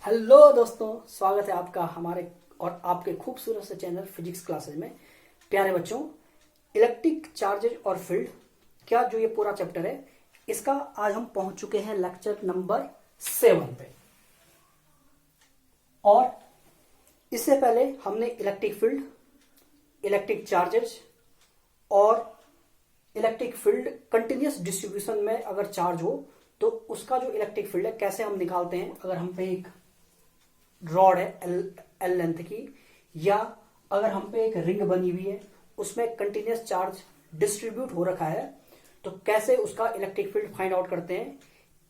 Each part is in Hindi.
हेलो दोस्तों, स्वागत है आपका हमारे और आपके खूबसूरत से चैनल फिजिक्स क्लासेज में। प्यारे बच्चों, इलेक्ट्रिक चार्जेज और फील्ड क्या जो ये पूरा चैप्टर है, इसका आज हम पहुंच चुके हैं लेक्चर नंबर 7 पे। और इससे पहले हमने इलेक्ट्रिक फील्ड, इलेक्ट्रिक चार्जेज और इलेक्ट्रिक फील्ड कंटिन्यूस डिस्ट्रीब्यूशन में अगर चार्ज हो तो उसका जो इलेक्ट्रिक फील्ड है कैसे हम निकालते हैं। अगर हम पे एक रॉड है एल लेंथ की, या अगर हम पे एक रिंग बनी हुई है उसमें कंटिन्यूस चार्ज डिस्ट्रीब्यूट हो रखा है, तो कैसे उसका इलेक्ट्रिक फील्ड फाइंड आउट करते हैं।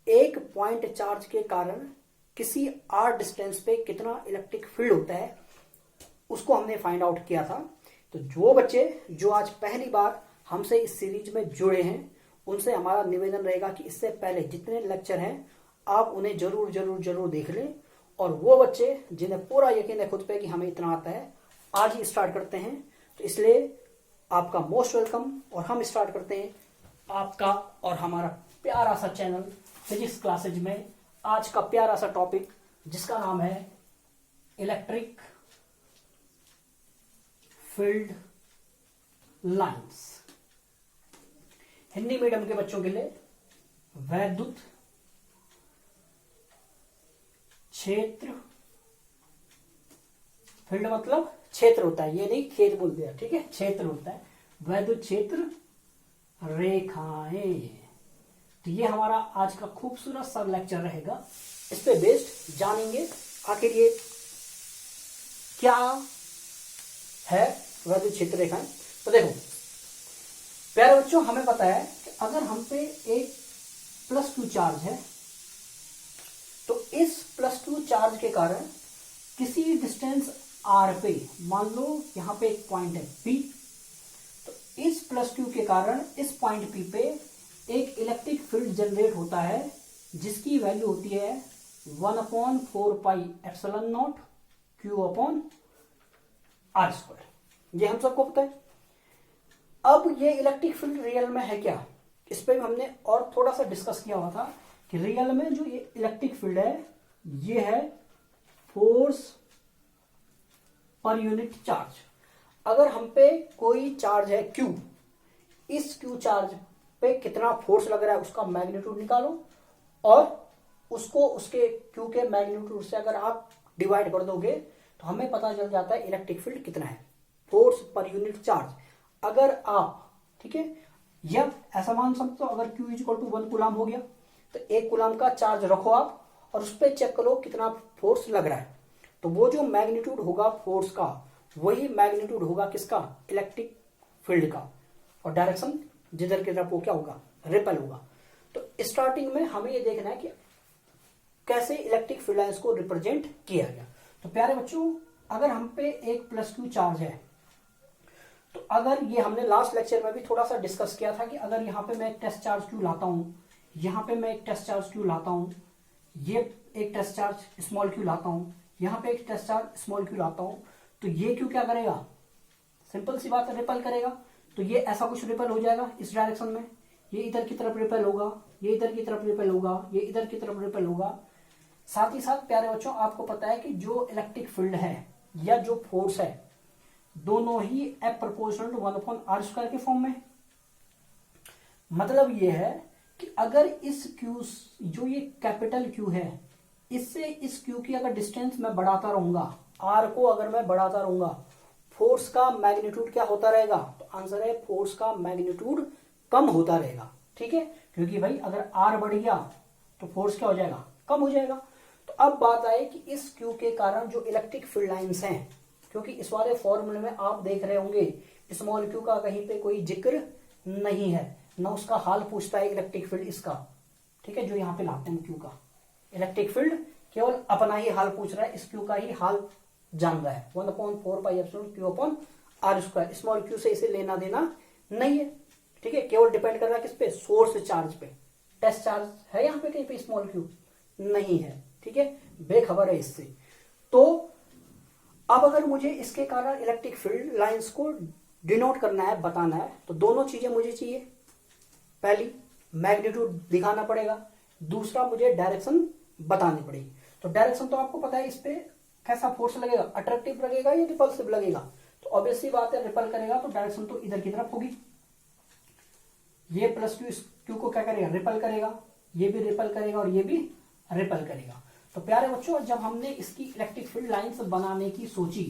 एक पॉइंट चार्ज के कारण किसी आर डिस्टेंस पे कितना इलेक्ट्रिक फील्ड होता है, उसको हमने फाइंड आउट किया था। तो जो बच्चे जो आज पहली बार हमसे इस सीरीज में जुड़े हैं, उनसे हमारा निवेदन रहेगा कि इससे पहले जितने लेक्चर हैं आप उन्हें जरूर जरूर जरूर देख लें। और वो बच्चे जिन्हें पूरा यकीन है खुद पे कि हमें इतना आता है, आज ही स्टार्ट करते हैं। तो इसलिए आपका मोस्ट वेलकम। और हम स्टार्ट करते हैं आपका और हमारा प्यारा सा चैनल फिजिक्स क्लासेज में आज का प्यारा सा टॉपिक, जिसका नाम है electric field lines. Hindi medium के बच्चों के लिए वैद्युत क्षेत्र, फील्ड मतलब क्षेत्र होता है, ये नहीं खेत बोल दिया, ठीक है, क्षेत्र होता है। वैद्युत क्षेत्र रेखाएं, तो ये हमारा आज का खूबसूरत सा लेक्चर रहेगा। इस पे बेस्ड जानेंगे आखिर ये क्या है वैद्युत क्षेत्र रेखाएं। तो देखो प्यारे बच्चों, हमें पता है कि अगर हम पे एक +2 चार्ज है, तो इस +2 चार्ज के कारण किसी डिस्टेंस r पे, मान लो यहां पे एक पॉइंट है P, तो इस +2 के कारण इस पॉइंट P पे एक इलेक्ट्रिक फील्ड जनरेट होता है, जिसकी वैल्यू होती है 1/4πε0 Q/r²। ये हम सबको पता है। अब ये इलेक्ट्रिक फील्ड रियल में है क्या, इस पे हमने और थोड़ा सा डिस्कस किया हुआ था कि रियल में जो ये इलेक्ट्रिक फील्ड है, ये है फोर्स पर यूनिट चार्ज। अगर हम पे कोई चार्ज है Q, इस Q चार्ज पे कितना फोर्स लग रहा है उसका मैग्नीट्यूड निकालो, और उसको उसके Q के मैग्नीट्यूड से अगर आप डिवाइड कर दोगे तो हमें पता चल जाता है इलेक्ट्रिक फील्ड कितना है, फोर्स पर यूनिट चार्ज। अगर आप, ठीक है, या ऐसा मान सकते हो, अगर Q = 1 कूलाम हो गया, तो 1 कूलाम का चार्ज रखो आप और उस पर चेक करो कितना फोर्स लग रहा है। तो वो जो मैग्नीट्यूड होगा फोर्स का, वही मैग्नीट्यूड होगा किसका, इलेक्ट्रिक फील्ड का। और डायरेक्शन जिधर की तरफ वो क्या होगा, रिपेल होगा। तो स्टार्टिंग में हमें ये देखना है कि कैसे इलेक्ट्रिक फील्ड लाइंस को रिप्रेजेंट किया गया। तो प्यारे बच्चों, अगर हम पे एक +2 चार्ज है, तो अगर ये हमने लास्ट लेक्चर में भी थोड़ा सा डिस्कस किया था कि अगर यहाँ पे मैं एक टेस्ट चार्ज Q लाता हूं, यहाँ पे मैं एक टेस्ट चार्ज Q लाता हूं, ये एक टेस्ट चार्ज स्मॉल q लाता हूं, यहाँ पे एक टेस्ट चार्ज स्मॉल q लाता हूं, तो ये Q क्या करेगा, सिंपल सी बात है, रिपेल करेगा। तो ये ऐसा कुछ रिपेल हो जाएगा इस डायरेक्शन में, ये इधर की तरफ रिपेल होगा, ये इधर की तरफ रिपेल होगा, ये इधर की तरफ रिपेल होगा। साथ ही साथ प्यारे बच्चों, आपको पता है कि जो इलेक्ट्रिक फील्ड है या जो फोर्स है, दोनों ही F प्रोपोर्शनल टू 1/r² के फॉर्म में। मतलब ये है कि अगर इस Q, जो ये कैपिटल Q है, इससे इस Q की अगर डिस्टेंस मैं बढ़ाता रहूंगा, R को अगर मैं बढ़ाता रहूंगा, फोर्स का मैग्नीट्यूड क्या होता रहेगा, तो आंसर है फोर्स का मैग्नीट्यूड कम होता रहेगा। ठीक है, क्योंकि भाई अगर R बढ़ गया तो फोर्स क्या हो जाएगा, कम हो जाएगा। तो अब बात आए कि इस Q के कारण जो इलेक्ट्रिक फील्ड लाइंस हैं, क्योंकि इस वाले फॉर्मूले में आप देख रहे होंगे स्मॉल q का कहीं पे कोई जिक्र नहीं है, ना उसका हाल पूछता है इलेक्ट्रिक फील्ड इसका, ठीक है, जो यहाँ पे लाते हैं q का। इलेक्ट्रिक फील्ड केवल अपना ही हाल पूछ रहा है, इस q का ही हाल जान रहा है, 1/4πε Q/r²। स्मॉल q से इसे लेना देना नहीं है, ठीक है, केवल डिपेंड कर रहा है किस पे, सोर्स चार्ज पे। टेस्ट चार्ज है यहाँ पे कहीं पे स्मॉल q नहीं है, ठीक है, बेखबर है इससे। तो अब अगर मुझे इसके कारण इलेक्ट्रिक फील्ड लाइंस को डिनोट करना है, बताना है, तो दोनों चीजें मुझे चाहिए। पहली मैग्नीट्यूड दिखाना पड़ेगा, दूसरा मुझे डायरेक्शन बतानी पड़ेगी। तो डायरेक्शन तो आपको पता है, इस पे कैसा फोर्स लगेगा, अट्रैक्टिव लगेगा या रिपल्सिव लगेगा, तो ऑब्वियसली बात है रिपल करेगा, तो डायरेक्शन तो इधर की तरफ होगी। ये प्लस क्यू इस क्यू को क्या करेगा, रिपल करेगा, ये भी रिपल करेगा और ये भी रिपल करेगा। तो प्यारे बच्चों, जब हमने इसकी इलेक्ट्रिक फील्ड लाइंस बनाने की सोची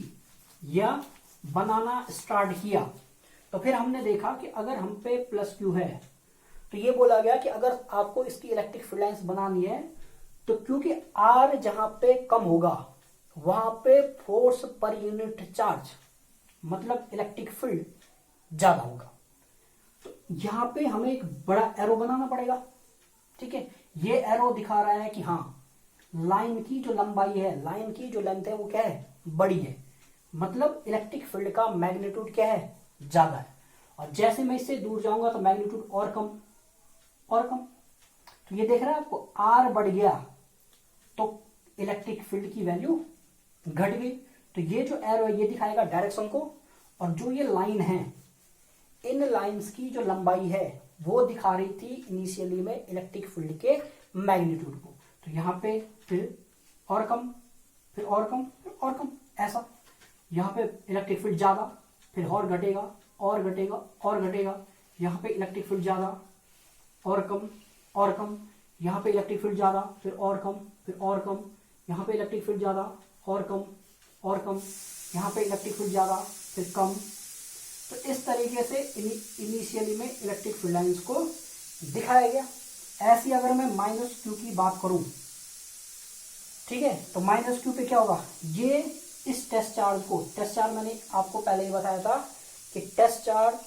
या बनाना स्टार्ट किया, तो फिर हमने देखा कि अगर हम पे प्लस क्यू है, तो ये बोला गया कि अगर आपको इसकी इलेक्ट्रिक फील्ड लाइंस बनानी है, तो क्योंकि आर जहां पे कम होगा वहां पे फोर्स पर यूनिट चार्ज मतलब इलेक्ट्रिक फील्ड ज्यादा होगा। तो यहां पे हमें एक बड़ा एरो बनाना पड़ेगा। ठीक है, ये एरो दिखा रहा है कि हाँ, लाइन की जो लंबाई है, लाइन की जो लेंथ है वो क्या है, बड़ी है, मतलब इलेक्ट्रिक फील्ड का मैग्नीट्यूड क्या है, ज्यादा है। और जैसे मैं इससे दूर जाऊंगा तो मैग्नीट्यूड और कम और कम। तो ये देख रहा है आपको, आर बढ़ गया तो इलेक्ट्रिक फील्ड की वैल्यू घट गई। तो ये जो एरो है ये दिखाएगा डायरेक्शन को, और जो ये लाइन है, इन लाइंस की जो लंबाई है वो दिखा रही थी इनिशियली में इलेक्ट्रिक फील्ड के मैग्नीट्यूड को। तो यहां पे फिर और कम, फिर और कम, फिर और कम, ऐसा। यहां पे इलेक्ट्रिक फील्ड ज्यादा, फिर और घटेगा और घटेगा और घटेगा। यहां पे इलेक्ट्रिक फील्ड ज्यादा और कम और कम, यहां पे इलेक्ट्रिक फील्ड ज्यादा, फिर और कम, फिर और कम, यहां पे इलेक्ट्रिक फील्ड ज्यादा और कम और कम, यहां पे इलेक्ट्रिक फील्ड ज्यादा फिर कम। तो इस तरीके से इनिशियली में इलेक्ट्रिक फील्ड लाइंस को दिखाया गया। ऐसी अगर मैं माइनस क्यू की बात करूं, ठीक है, तो माइनस क्यू पे क्या होगा, ये इस टेस्ट चार्ज को, टेस्ट चार्ज मैंने आपको पहले ही बताया था कि टेस्ट चार्ज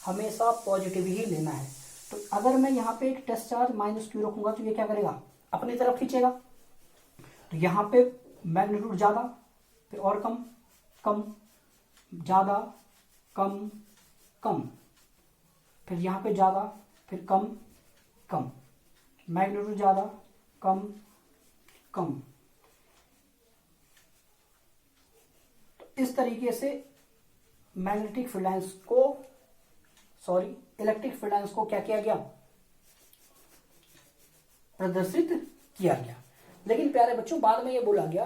हमेशा पॉजिटिव ही लेना है। तो अगर मैं यहाँ पे एक टेस्ट चार्ज माइनस क्यू रखूंगा तो ये क्या करेगा, अपनी तरफ खींचेगा। तो यहाँ पे मैग्नीट्यूड ज्यादा, फिर और कम, कम, ज्यादा, कम, कम, फिर यहाँ पे ज्यादा, फिर कम, कम, मैग्नीट्यूड ज्यादा, कम, कम। तो इस तरीके से मैग्नेटिक फील्ड लाइंस को, सॉरी, इलेक्ट्रिक फील्ड लाइंस को क्या किया गया, प्रदर्शित किया गया। लेकिन प्यारे बच्चों, बाद में ये बोला गया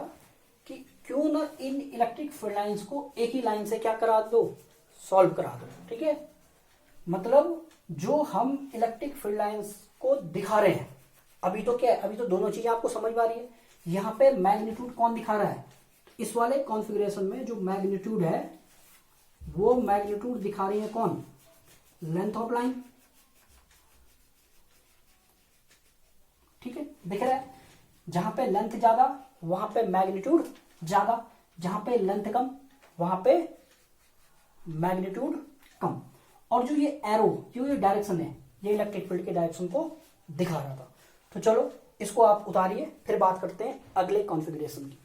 कि क्यों ना इन इलेक्ट्रिक फील्ड लाइंस को एक ही लाइन से क्या करा दो, सॉल्व करा दो। ठीक है, मतलब जो हम इलेक्ट्रिक फील्ड लाइंस को दिखा रहे हैं, अभी तो क्या है, अभी तो दोनों चीजें आपको समझ में आ रही है। यहां पे मैग्नीट्यूड कौन दिखा रहा है, इस वाले कॉन्फ़िगरेशन में जो मैग्नीट्यूड है वो मैग्नीट्यूड दिखा रही है कौन, लेंथ ऑफ लाइन। ठीक है, दिख रहा है, जहां पे लेंथ ज्यादा वहां पे मैग्नीट्यूड ज्यादा, जहां पे लेंथ कम वहां पे मैग्नीट्यूड कम। और जो ये एरो, जो ये डायरेक्शन है, ये इलेक्ट्रिक फील्ड के डायरेक्शन को दिखा रहा था। तो चलो इसको आप उतारिए, फिर बात करते हैं अगले कॉन्फ़िगरेशन की।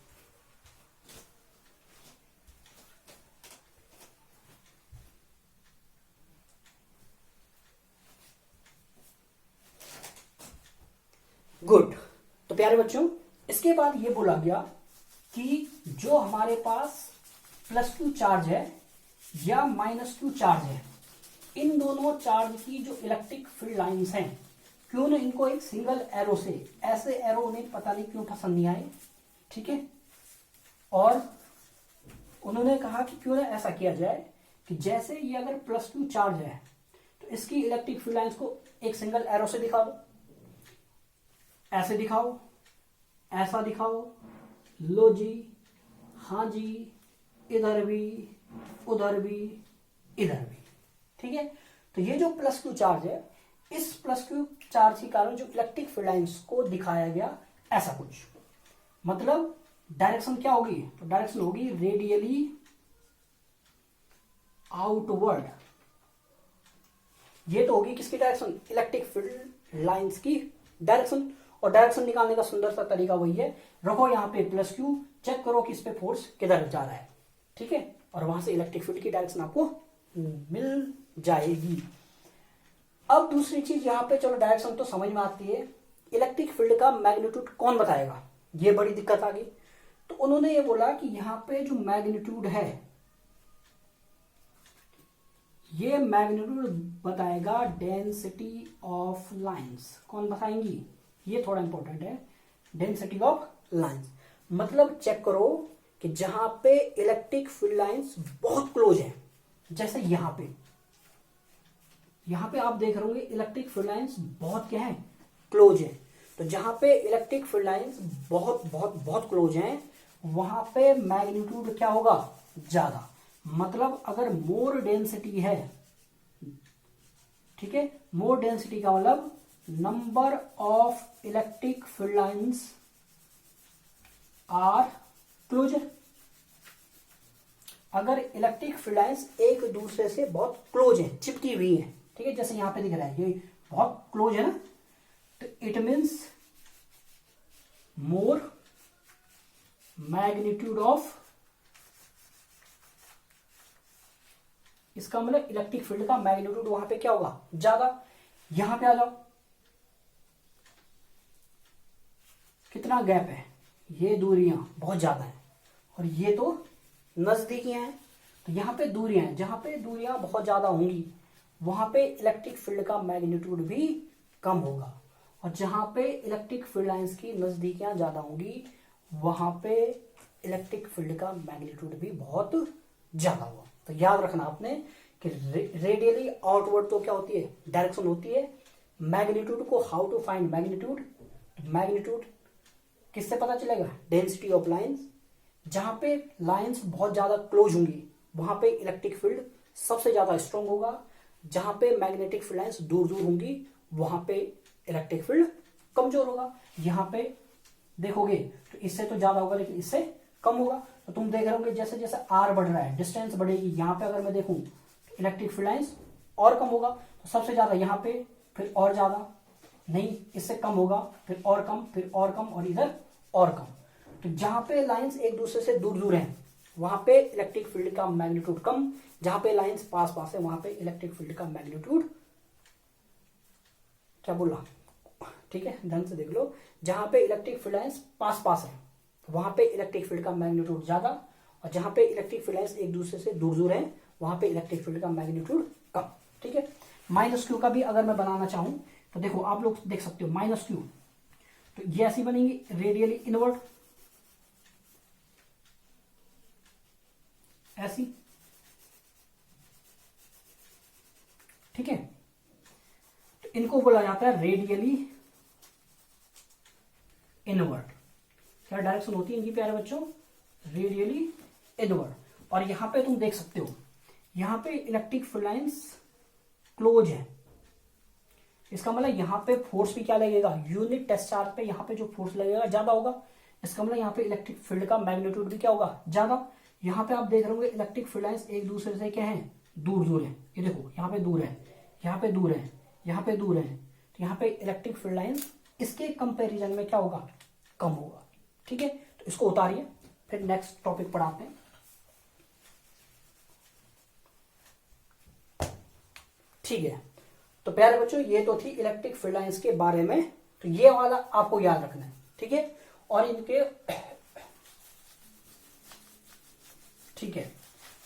गुड। तो प्यारे बच्चों, इसके बाद ये बोला गया कि जो हमारे पास प्लस क्यू चार्ज है या माइनस क्यू चार्ज है, इन दोनों चार्ज की जो इलेक्ट्रिक फील्ड लाइंस हैं, क्यों ना इनको एक सिंगल एरो से, ऐसे एरो उन्हें पता नहीं क्यों पसंद नहीं आए। ठीक है, और उन्होंने कहा कि क्यों ना ऐसा किया जाए कि जैसे ये अगर प्लस क्यू चार्ज है तो इसकी इलेक्ट्रिक फील्ड लाइंस को एक सिंगल एरो से दिखा दो, ऐसे दिखाओ, ऐसा दिखाओ, लो जी, हाँ जी, इधर भी, उधर भी, इधर भी। ठीक है, तो ये जो प्लस क्यू चार्ज है, इस प्लस क्यू चार्ज के कारण जो इलेक्ट्रिक फील्ड लाइंस को दिखाया गया ऐसा कुछ, मतलब डायरेक्शन क्या होगी, तो डायरेक्शन होगी रेडियली आउटवर्ड। ये तो होगी किसकी डायरेक्शन, इलेक्ट्रिक फील्ड लाइंस की डायरेक्शन। और डायरेक्शन निकालने का सुंदर सा तरीका वही है, रखो यहाँ पे प्लस क्यू, चेक करो कि इस पे फोर्स किधर जा रहा है। ठीक है, और वहां से इलेक्ट्रिक फील्ड की डायरेक्शन आपको मिल जाएगी। अब दूसरी चीज यहाँ पे, चलो डायरेक्शन तो समझ में आती है, इलेक्ट्रिक फील्ड का मैग्नीट्यूड कौन बताएगा, ये बड़ी दिक्कत आ गई। तो उन्होंने ये बोला कि यहाँ पे जो मैग्नीट्यूड है, ये मैग्नीट्यूड बताएगा डेंसिटी ऑफ लाइंस। कौन बताएंगी, ये थोड़ा इंपॉर्टेंट है, डेंसिटी ऑफ लाइंस। मतलब चेक करो कि जहां पे इलेक्ट्रिक फील्ड लाइंस बहुत क्लोज है, जैसे यहां पे आप देख रहे होंगे इलेक्ट्रिक फील्ड लाइंस बहुत क्या है, क्लोज है। तो जहां पे इलेक्ट्रिक फील्ड लाइंस बहुत बहुत बहुत क्लोज हैं, वहां पे मैग्नीट्यूड क्या होगा, ज्यादा। मतलब अगर मोर डेंसिटी है, ठीक है, मोर डेंसिटी का मतलब number of electric field lines are closer. अगर इलेक्ट्रिक फील्ड लाइंस एक दूसरे से बहुत क्लोज है, चिपकी हुई है, ठीक है, जैसे यहां पे दिख रहा है ये बहुत क्लोज है ना, तो it means more magnitude of, इसका मतलब इलेक्ट्रिक फील्ड का मैग्नीट्यूड वहां पे क्या होगा, ज्यादा। यहां पे आ जाओ, कितना गैप है, ये दूरियां बहुत ज्यादा है और ये तो नजदीकियां हैं। तो यहां पे दूरियां हैं, जहां पे दूरियां बहुत ज्यादा होंगी वहां पे इलेक्ट्रिक फील्ड का मैग्नीट्यूड भी कम होगा, और जहां पे इलेक्ट्रिक फील्ड लाइंस की नजदीकियां ज्यादा होंगी वहां पे इलेक्ट्रिक फील्ड का मैग्नीट्यूड भी बहुत ज्यादा होगा। तो याद रखना आपने कि रेडियली आउटवर्ड तो क्या होती है, डायरेक्शन होती है। मैग्नीट्यूड को how to find magnitude, magnitude किससे पता चलेगा, डेंसिटी ऑफ लाइंस। जहां पे लाइंस बहुत ज्यादा क्लोज होंगी वहां पे इलेक्ट्रिक फील्ड सबसे ज्यादा स्ट्रांग होगा, जहां पे मैग्नेटिक फील्ड लाइंस दूर दूर होंगी वहां पे इलेक्ट्रिक फील्ड कमजोर होगा। यहां पे देखोगे तो इससे तो ज्यादा होगा लेकिन इससे कम होगा। तो तुम देख रहे होगे जैसे जैसे आर बढ़ रहा है डिस्टेंस बढ़ेगी, यहां पे अगर मैं देखूं तो इलेक्ट्रिक फील्ड लाइंस और कम होगा, तो सबसे ज्यादा यहां पे, फिर और ज्यादा नहीं, इससे कम होगा, फिर और कम, फिर और कम, और इधर और कम। तो जहां पे लाइंस एक दूसरे से दूर दूर हैं वहां पे इलेक्ट्रिक फील्ड का मैग्नीट्यूड कम, जहां पे लाइंस पास पास है वहां पे इलेक्ट्रिक फील्ड का मैग्नीट्यूड, क्या बोला, ठीक है ध्यान से देख लो, जहां पे इलेक्ट्रिक फील्ड लाइंस पास पास है वहां पे इलेक्ट्रिक फील्ड का मैग्नीट्यूड ज्यादा, और जहां पे इलेक्ट्रिक फील्ड लाइंस एक दूसरे से दूर दूर है वहां पे इलेक्ट्रिक फील्ड का मैग्नीट्यूड कम, ठीक है। माइनस क्यू का भी अगर मैं बनाना चाहूं तो देखो आप लोग देख सकते हो माइनस क्यू, तो ये ऐसी बनेगी रेडियली इनवर्ट, ऐसी, ठीक है। तो इनको बोला जाता है रेडियली इनवर्ट। क्या डायरेक्शन होती है इनकी प्यारे बच्चों, रेडियली इनवर्ट। और यहां पे तुम देख सकते हो यहां पे इलेक्ट्रिक फील्ड लाइंस क्लोज है, इसका मतलब यहां पे फोर्स भी क्या लगेगा, यूनिट टेस्ट चार्ज पे यहां पे जो फोर्स लगेगा ज्यादा होगा, इसका मतलब यहां पे इलेक्ट्रिक फील्ड का मैग्नीट्यूड भी क्या होगा, ज्यादा। यहां पे आप देख रहे होंगे इलेक्ट्रिक फील्ड लाइंस एक दूसरे से क्या है, दूर दूर है, ये देखो यहां पे दूर है, यहां पे दूर है, यहां पे दूर है, तो यहां पे इलेक्ट्रिक फील्ड लाइंस इसके कंपेरिजन में क्या होगा, कम होगा, ठीक है। तो इसको उतारिए, फिर नेक्स्ट टॉपिक पढ़ाते हैं। ठीक है, तो प्यारे बच्चों ये तो थी इलेक्ट्रिक फील्ड लाइंस के बारे में, तो ये वाला आपको याद रखना है, ठीक है। और इनके, ठीक है,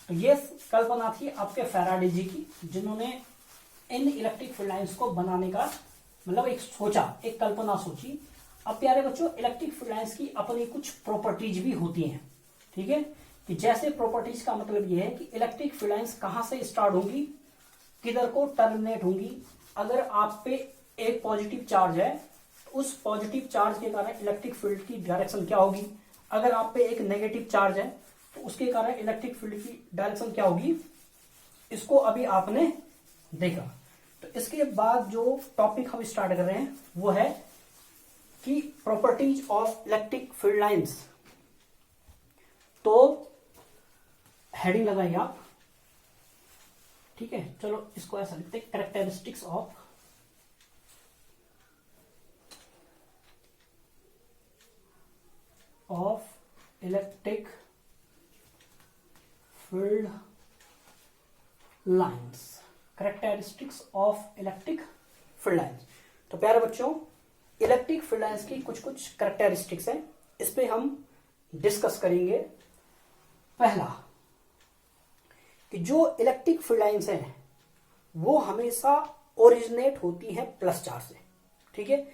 तो ये कल्पना थी आपके फैराडे जी की, जिन्होंने इन इलेक्ट्रिक फील्ड लाइंस को बनाने का मतलब एक सोचा, एक कल्पना सोची। अब प्यारे बच्चों इलेक्ट्रिक फील्ड लाइंस की अपनी कुछ प्रॉपर्टीज भी होती हैं, ठीक है, कि जैसे प्रॉपर्टीज का मतलब ये है कि इलेक्ट्रिक फील्ड लाइंस कहां से स्टार्ट होगी, किधर को टर्मिनेट होंगी। अगर आप पे एक पॉजिटिव चार्ज है तो उस पॉजिटिव चार्ज के कारण इलेक्ट्रिक फील्ड की डायरेक्शन क्या होगी, अगर आप पे एक नेगेटिव चार्ज है तो उसके कारण इलेक्ट्रिक फील्ड की डायरेक्शन क्या होगी, इसको अभी आपने देखा। तो इसके बाद जो टॉपिक हम स्टार्ट कर रहे हैं वो है कि properties of electric field lines. तो हेडिंग लगाइए आप, ठीक है, चलो इसको ऐसा लिखते हैं, characteristics of electric field lines, characteristics of electric field lines. तो प्यारे बच्चों इलेक्ट्रिक फील्ड लाइंस की कुछ कुछ कैरेक्टरिस्टिक्स हैं, इस पे हम डिस्कस करेंगे। पहला कि जो इलेक्ट्रिक फील्ड लाइंस हैं वो हमेशा ओरिजिनेट होती हैं प्लस चार्ज से, ठीक है।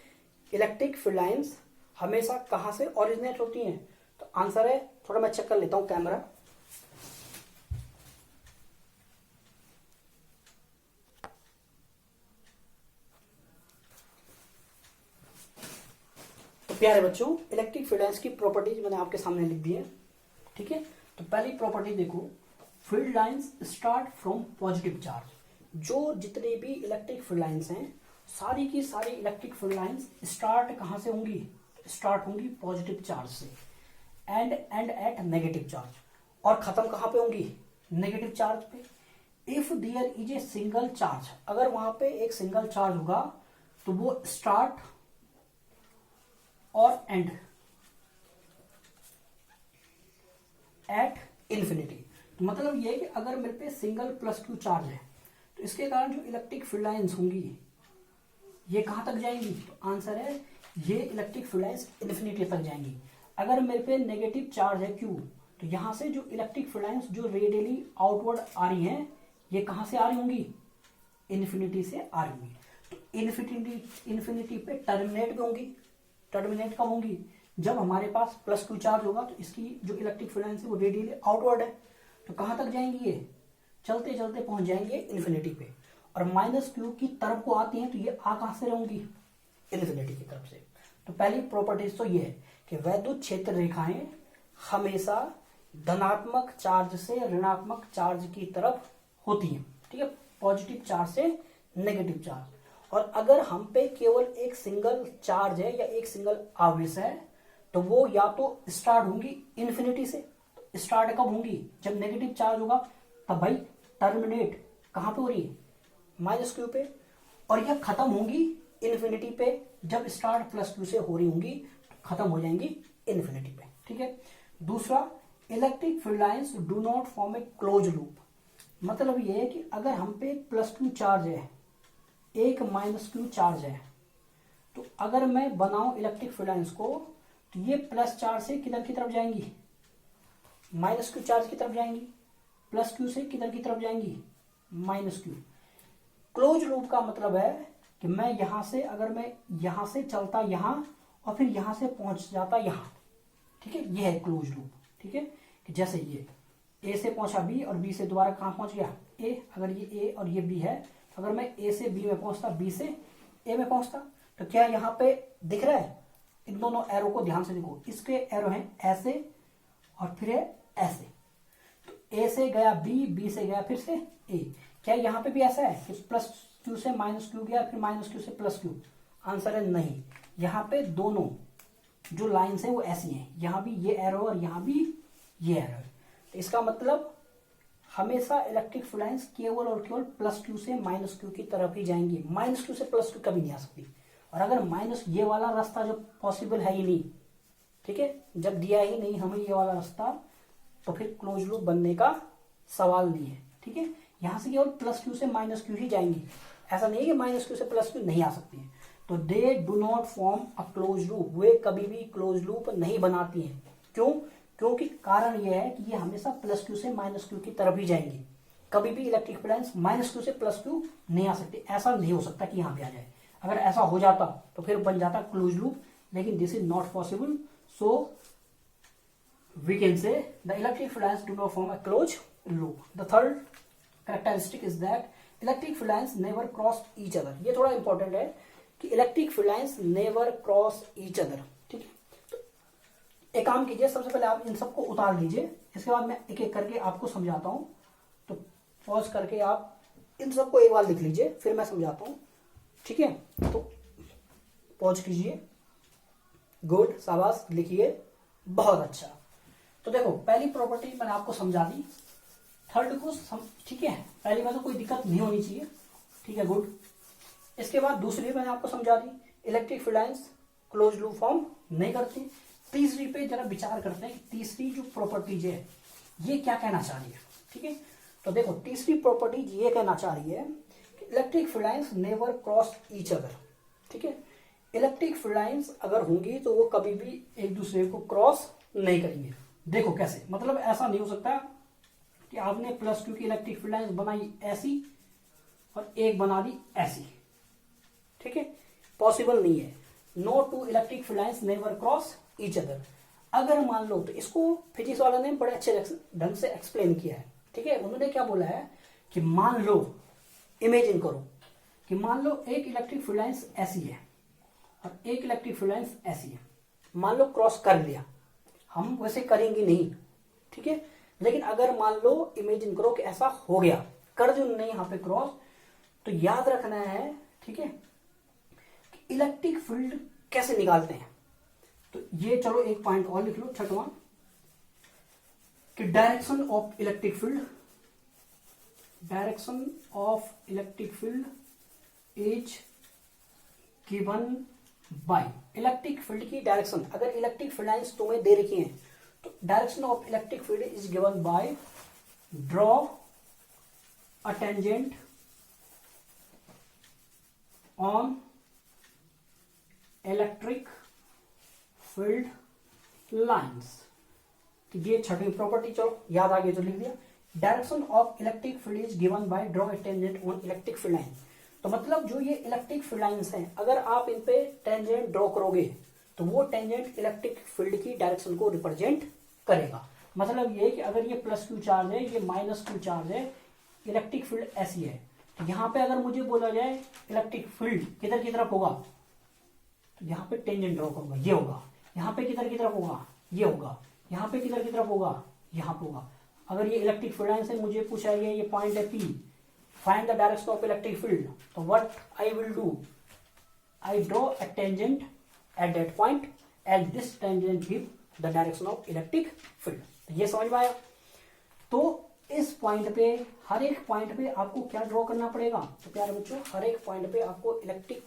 इलेक्ट्रिक फील्ड लाइंस हमेशा कहां से ओरिजिनेट होती हैं, तो आंसर है, थोड़ा मैं चेक कर लेता हूं कैमरा। तो प्यारे बच्चों, इलेक्ट्रिक फील्ड लाइंस की प्रॉपर्टीज मैंने आपके सामने लिख दी है। ठीक है, तो पहली प्रॉपर्टी देखो, field lines start from positive charge. जो जितने भी इलेक्ट्रिक फील्ड लाइंस हैं, सारी की सारी इलेक्ट्रिक फील्ड लाइंस स्टार्ट कहां से होंगी? स्टार्ट होंगी पॉजिटिव चार्ज से एंड एट नेगेटिव चार्ज, और खत्म कहां पे होंगी? नेगेटिव चार्ज पे। If there is a single charge, अगर वहां पे एक सिंगल चार्ज होगा तो वो स्टार्ट और एंड एट इन्फिनिटी। तो मतलब ये है कि अगर मेरे पे सिंगल प्लस क्यू चार्ज है तो इसके कारण जो इलेक्ट्रिक फील्ड लाइंस होंगी ये कहां तक जाएंगी? तो आंसर है ये इलेक्ट्रिक फील्ड लाइंस इन्फिनिटी तक जाएंगी। अगर मेरे पे नेगेटिव चार्ज है क्यू, तो यहां से जो इलेक्ट्रिक फील्ड लाइंस जो रेडियली आउटवर्ड आ रही हैं ये कहां से आ रही होंगी? इन्फिनिटी से आ रही होंगी। तो इन्फिनिटी पे टर्मिनेट भी होंगी। टर्मिनेट कब होंगी? जब हमारे पास प्लस क्यू चार्ज होगा तो इसकी जो इलेक्ट्रिक फील्ड लाइंस है वो रेडियली आउटवर्ड है। तो कहां तक जाएंगी? ये चलते चलते पहुंच जाएंगे इन्फिनिटी पे। और माइनस क्यू की तरफ को आती हैं तो ये आ कहां से रहेंगी? इन्फिनिटी की तरफ से। तो पहली प्रॉपर्टीज तो ये है कि वैद्युत क्षेत्र रेखाएं हमेशा धनात्मक चार्ज से ऋणात्मक चार्ज की तरफ होती हैं। ठीक है, पॉजिटिव चार्ज से नेगेटिव चार्ज। और अगर हम पे केवल एक सिंगल चार्ज है या एक सिंगल आवेश है तो वो या तो स्टार्ट होंगी इन्फिनिटी से। तो स्टार्ट कब होंगी? जब नेगेटिव चार्ज होगा, तब भाई टर्मिनेट कहां पे हो रही है? माइनस क्यू पे। और यह खत्म होंगी इन्फिनिटी पे। जब स्टार्ट प्लस क्यू से हो रही होंगी तो खत्म हो जाएंगी इन्फिनिटी पे। ठीक है, दूसरा, electric field lines do not form A close loop. मतलब ये है कि अगर हम पे प्लस क्यू चार्ज है, एक माइनस क्यू चार्ज है, तो अगर मैं बनाऊं इलेक्ट्रिक फील्ड लाइंस को तो ये प्लस चार्ज से किधर की तरफ जाएंगी? माइनस क्यू चार्ज की तरफ जाएंगी। प्लस क्यू से किधर की तरफ जाएंगी? Minus Q. क्लोज लूप का मतलब है कि मैं यहां से, अगर मैं यहां से चलता यहां और फिर यहां से पहुंच जाता यहां। ठीक है, ये है क्लोज लूप। ठीक है, कि जैसे ये ए से पहुंचा बी और बी से दोबारा कहां पहुंच गया? ए। अगर ये ए और ये बी है तो अगर मैं ए से बी में पहुंचता, बी से ए में पहुंचता, तो क्या यहाँ पे दिख रहा है? इन दोनों एरो को ध्यान से देखो, इसके एरो हैं ऐसे और फिर है ऐसे। तो ए से गया बी, बी से गया फिर से ए। क्या यहाँ पे भी ऐसा है कि प्लस क्यू से माइनस क्यू गया फिर माइनस क्यू से प्लस क्यू? आंसर है नहीं। यहाँ पे दोनों जो लाइन्स है वो ऐसी हैं, यहाँ भी ये एरो और यहाँ भी ये एरो है। तो इसका मतलब हमेशा इलेक्ट्रिक फील्ड लाइंस केवल और केवल प्लस क्यू से माइनस क्यू की तरफ ही जाएंगी। माइनस क्यू से प्लस क्यू कभी नहीं आ सकती। और अगर माइनस ये वाला रास्ता जो पॉसिबल है ही नहीं, ठीक है, जब दिया ही नहीं हमें ये वाला रास्ता, तो फिर क्लोज लूप बनने का सवाल नहीं है। ठीक है, यहां से केवल प्लस क्यू से माइनस क्यू ही जाएंगी। ऐसा नहीं है कि माइनस क्यू से प्लस क्यू नहीं आ सकती है। तो they do not form a close loop, वे कभी भी क्लोज लूप नहीं बनाती हैं। क्यों? क्योंकि कारण यह है कि ये हमेशा प्लस क्यू से माइनस क्यू की तरफ ही जाएंगी। कभी भी electric field lines minus Q से प्लस क्यू नहीं आ सकती। ऐसा नहीं हो सकता कि यहां पे आ जाए। अगर ऐसा हो जाता तो फिर बन जाता क्लोज लूप, लेकिन this is not possible. So we can say the electric field lines do not form a close loop. The third characteristic is that electric field lines never cross each other. ये थोड़ा इंपॉर्टेंट है कि electric field lines never cross each other. ठीक है, तो एक काम कीजिए, सबसे पहले आप इन सबको उतार लीजिए, इसके बाद मैं एक एक करके आपको समझाता हूं। तो पॉज करके आप इन सबको एक बार लिख लीजिए, फिर मैं समझाता हूं। ठीक है, तो पॉज कीजिए। गुड, शाबाश, लिखिए, बहुत अच्छा। तो देखो, पहली प्रॉपर्टी मैंने आपको समझा दी, थर्ड को ठीक है, पहली बार तो कोई दिक्कत नहीं होनी चाहिए। ठीक है, गुड। इसके बाद दूसरी मैंने आपको समझा दी, electric field lines close loop form नहीं करती। तीसरी पे जरा विचार करते हैं कि तीसरी जो प्रॉपर्टीज है ये क्या कहना चाह रही है। ठीक है, तो देखो, तीसरी प्रॉपर्टीज ये कहना चाह रही है कि electric field lines never cross each other. ठीक है, इलेक्ट्रिक फील्ड लाइंस अगर होंगी तो वो कभी भी एक दूसरे को क्रॉस नहीं करेंगे। देखो कैसे, मतलब ऐसा नहीं हो सकता कि आपने प्लस क्यू की इलेक्ट्रिक फील्ड लाइंस बनाई ऐसी और एक बना दी ऐसी। ठीक है, पॉसिबल नहीं है। No two electric field lines never cross each other. अगर मान लो, तो इसको फिजिक्स वाला ने बड़े अच्छे ढंग से एक्सप्लेन किया है, ठीक है। उन्होंने क्या बोला है कि मान लो, इमेजिन करो कि मान लो एक इलेक्ट्रिक फील्ड लाइंस ऐसी है और एक इलेक्ट्रिक फील्ड लाइंस ऐसी है, मान लो क्रॉस कर लिया, हम वैसे करेंगे नहीं, ठीक है, लेकिन अगर मान लो इमेजिन करो कि ऐसा हो गया, कर दो नहीं यहाँ पे क्रॉस, तो याद रखना है, ठीक है, इलेक्ट्रिक फील्ड कैसे निकालते हैं। तो ये चलो एक पॉइंट और लिख लो, छठवां, कि direction of electric field, direction of electric field is given by, electric field की डायरेक्शन, अगर इलेक्ट्रिक फील्ड लाइंस तुम्हें दे रखी हैं तो direction of electric field is given by draw a tangent on electric field lines. तो ये छठवीं प्रॉपर्टी, चलो याद आ गई तो लिख दिया, direction of electric field is given by draw a tangent on electric field line. तो मतलब जो ये इलेक्ट्रिक फील्ड लाइंस हैं, अगर आप इन पे टेंजेंट ड्रॉ करोगे तो वो टेंजेंट इलेक्ट्रिक फील्ड की डायरेक्शन को रिप्रेजेंट करेगा। मतलब ये कि अगर ये प्लस क्यू चार्ज है, ये माइनस क्यू चार्ज है, इलेक्ट्रिक फील्ड ऐसी है, तो यहाँ पे अगर मुझे बोला जाए इलेक्ट्रिक फील्ड किधर की तरफ होगा, तो यहाँ पे टेंजेंट ड्रॉ करूंगा, ये होगा, यहाँ पे किधर की तरफ होगा, ये होगा, यहाँ पे किधर की तरफ होगा, यहाँ पे होगा। अगर ये इलेक्ट्रिक फील्ड लाइन से मुझे पूछा गया ये पॉइंट है P, find the direction of electric field, तो what I will do, I draw a tangent at that point and this tangent give the direction of electric field. तो ये समझ में आया। तो इस पॉइंट पे, हर एक पॉइंट पे आपको क्या ड्रॉ करना पड़ेगा, तो प्यारे बच्चों हर एक पॉइंट पे आपको इलेक्ट्रिक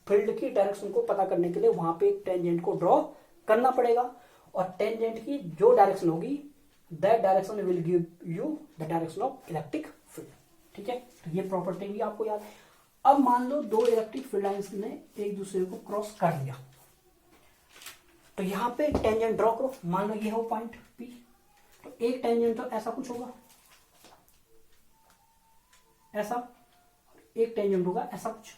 फील्ड की डायरेक्शन को पता करने के लिए वहां पे एक टेंजेंट को ड्रॉ करना पड़ेगा, और टेंजेंट की जो डायरेक्शन होगी that direction will give you the direction of electric field, ठीक है। तो ये प्रॉपर्टी भी आपको याद। अब मान लो दो इलेक्ट्रिक फील्ड लाइंस ने एक दूसरे को क्रॉस कर दिया, तो यहां पे टेंजेंट ड्रॉ करो, मान लो ये हो पॉइंट P, तो एक टेंजेंट तो ऐसा कुछ होगा, ऐसा, एक टेंजेंट होगा ऐसा कुछ,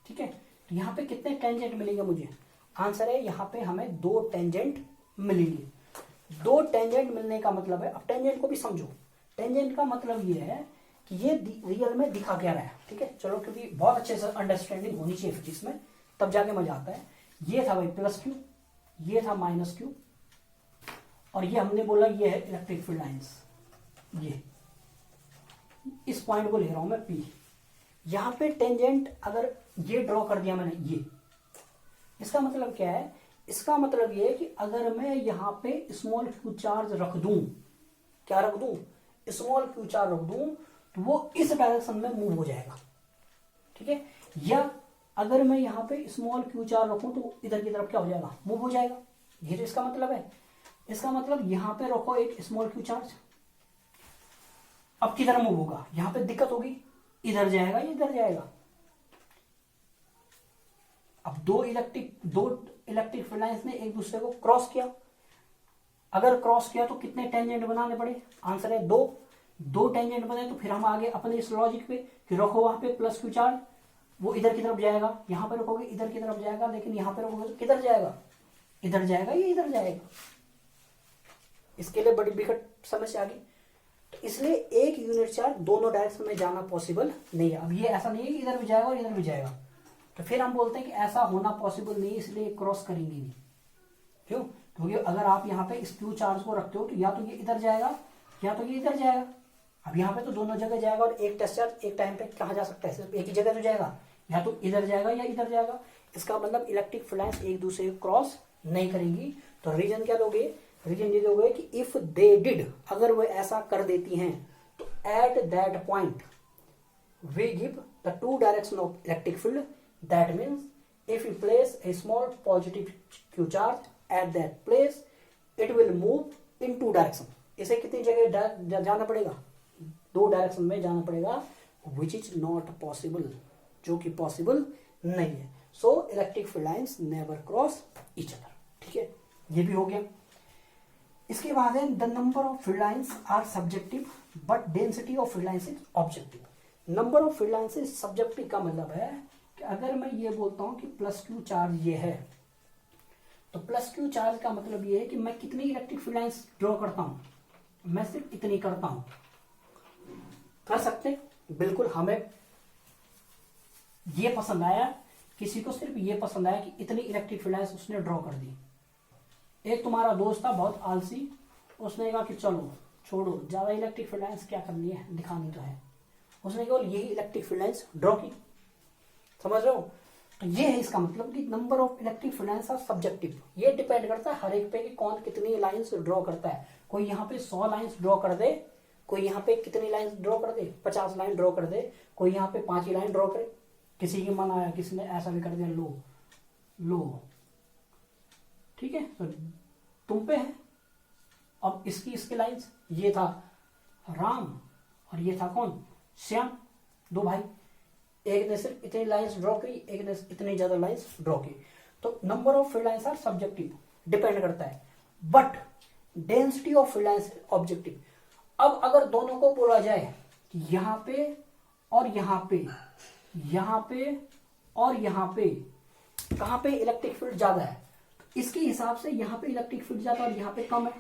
ठीक है। तो यहाँ पे कितने टेंजेंट मिलेंगे मुझे, आंसर है यहाँ पे हमें दो टेंजेंट मिलेंगे। दो टेंजेंट मिलने का मतलब है, अब टेंजेंट को भी समझो, टेंजेंट का मतलब ये है कि ये रियल में दिखा क्या रहा है, ठीक है। चलो क्योंकि बहुत अच्छे से अंडरस्टैंडिंग होनी चाहिए फिजिक्स में, तब जाके मजा आता है। ये था भाई प्लस क्यू, ये था माइनस क्यू, और ये हमने बोला ये है इलेक्ट्रिक फील्ड लाइंस, ये इस पॉइंट को ले रहा हूं मैं P। यहां पे टेंजेंट अगर ये ड्रॉ कर दिया मैंने, ये इसका मतलब क्या है, इसका मतलब ये है कि अगर मैं यहां पे स्मॉल क्यू चार्ज रख दूं, क्या रख दूं, स्मॉल क्यू चार्ज रख दूं, तो वो इस डायरेक्शन में मूव हो जाएगा, ठीक है। या अगर मैं यहां पे स्मॉल क्यू चार्ज रखूं तो इधर की तरफ क्या हो जाएगा, मूव हो जाएगा। ये तो इसका मतलब है। इसका मतलब यहां पे रखो एक स्मॉल क्यू चार्ज, अब किधर मूव होगा, यहां पे दिक्कत होगी, इधर जाएगा या इधर जाएगा। अब दो इलेक्ट्रिक फील्ड लाइंस ने एक दूसरे को क्रॉस किया, अगर क्रॉस किया तो कितने टेंजेंट बनाने पड़े, आंसर है दो टेंजेंट बने। तो फिर हम आगे अपने इस लॉजिक पे कि रखो वहां पे प्लस क्यू चार्ज, वो इधर की तरफ जाएगा, यहां पे रखोगे इधर की तरफ जाएगा, लेकिन यहां पे रखोगे तो किधर जाएगा, इधर जाएगा या इधर जाएगा। इसके लिए बड़ी विकट समस्या आ गई। तो इसलिए एक यूनिट चार्ज दोनों डायरेक्शन में जाना पॉसिबल नहीं है। अब ये ऐसा नहीं है कि इधर भी जाएगा और इधर भी जाएगा, तो फिर हम बोलते हैं कि ऐसा होना पॉसिबल नहीं है, इसलिए क्रॉस करेंगे नहीं। क्यों, क्योंकि अगर आप यहाँ पे इस क्यू चार्ज को रखते हो तो या तो ये इधर जाएगा या तो ये इधर जाएगा। अब यहाँ पे तो दोनों जगह जाएगा, और एक टेस्ट चार्ज एक टाइम पे कहाँ जा सकता है, सिर्फ एक ही जगह तो जाएगा, या तो इधर जाएगा या इधर जाएगा। इसका मतलब इलेक्ट्रिक फील्ड लाइंस एक दूसरे को क्रॉस नहीं करेंगी। तो रीजन क्या दोगे, रीजन ये दोगे कि इफ दे डिड, अगर वो ऐसा कर देती हैं तो at that point we give the two direction of electric field. That means if you place a small positive Q charge at that place it will move in two direction. इसे कितनी जगह जाना पड़ेगा, दो डायरेक्शन में जाना पड़ेगा, विच इज नॉट पॉसिबल, जो कि पॉसिबल नहीं है। So electric field lines never cross each other, ठीक है, ये भी हो गया। इसके बाद है the number of field lines are subjective but density of field lines is objective. Number of field lines is subjective का मतलब है कि अगर मैं ये बोलता हूं कि प्लस क्यू चार्ज ये है, तो प्लस क्यू चार्ज का मतलब ये है कि मैं कितनी इलेक्ट्रिक फील्ड लाइंस ड्रॉ करता हूं, मैं सिर्फ इतनी करता हूं। कर सकते बिल्कुल। हमें ये पसंद आया, किसी को सिर्फ ये पसंद आया कि इतनी इलेक्ट्रिक फील्ड लाइंस उसने ड्रॉ कर दी। एक तुम्हारा दोस्त था बहुत आलसी, उसने कहा कि चलो छोड़ो, ज्यादा इलेक्ट्रिक फील्ड लाइंस क्या करनी है, दिखानी तो है, उसने केवल यही इलेक्ट्रिक फील्ड लाइंस ड्रॉ की। समझ रहे हो? तो ये है इसका मतलब कि number of electric field lines are subjective. ये डिपेंड करता है हर एक पे कि कौन कितनी लाइंस ड्रॉ करता है। कोई यहाँ पे 100 लाइंस ड्रॉ कर दे, कोई यहाँ पे कितनी लाइंस ड्रॉ कर दे, 50 लाइन ड्रॉ कर दे, कोई यहाँ पे 5 ही लाइन ड्रॉ करे। किसी की मन आया, किसी ने ऐसा भी कर दिया, लो लो, ठीक है, तो तुम पे है। अब इसकी लाइंस, ये था राम और ये था कौन, श्याम, दो भाई। एक ने सिर्फ इतनी लाइंस ड्रॉ की, एक ने इतनी ज्यादा लाइंस ड्रॉ की। तो number of field lines are subjective, depend करता है, but density of field lines objective. अब अगर दोनों को बोला जाए कि यहां पे और यहां पे, यहां पे और यहां पे कहां पे इलेक्ट्रिक फील्ड ज्यादा है, तो इसके हिसाब से यहां पे इलेक्ट्रिक फील्ड ज्यादा और यहां पे कम है।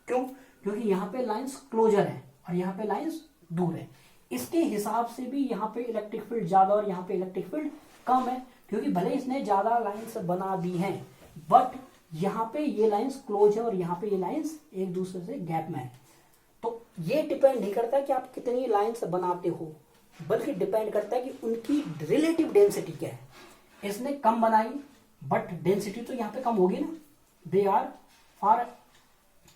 क्यों? क्योंकि यहां पे लाइंस क्लोजर है और यहां पे लाइंस दूर है। इसके हिसाब से भी यहाँ पे इलेक्ट्रिक फील्ड ज्यादा और यहाँ पे इलेक्ट्रिक फील्ड कम है, क्योंकि भले इसने ज्यादा लाइंस बना दी हैं, बट यहाँ पे ये लाइंस क्लोज है और यहाँ पे ये लाइंस एक दूसरे से गैप में है। तो ये डिपेंड नहीं करता कि आप कितनी लाइंस बनाते हो, बल्कि डिपेंड करता है कि उनकी रिलेटिव डेंसिटी क्या है। इसने कम बनाई बट डेंसिटी तो यहाँ पे कम होगी ना, दे आर फार,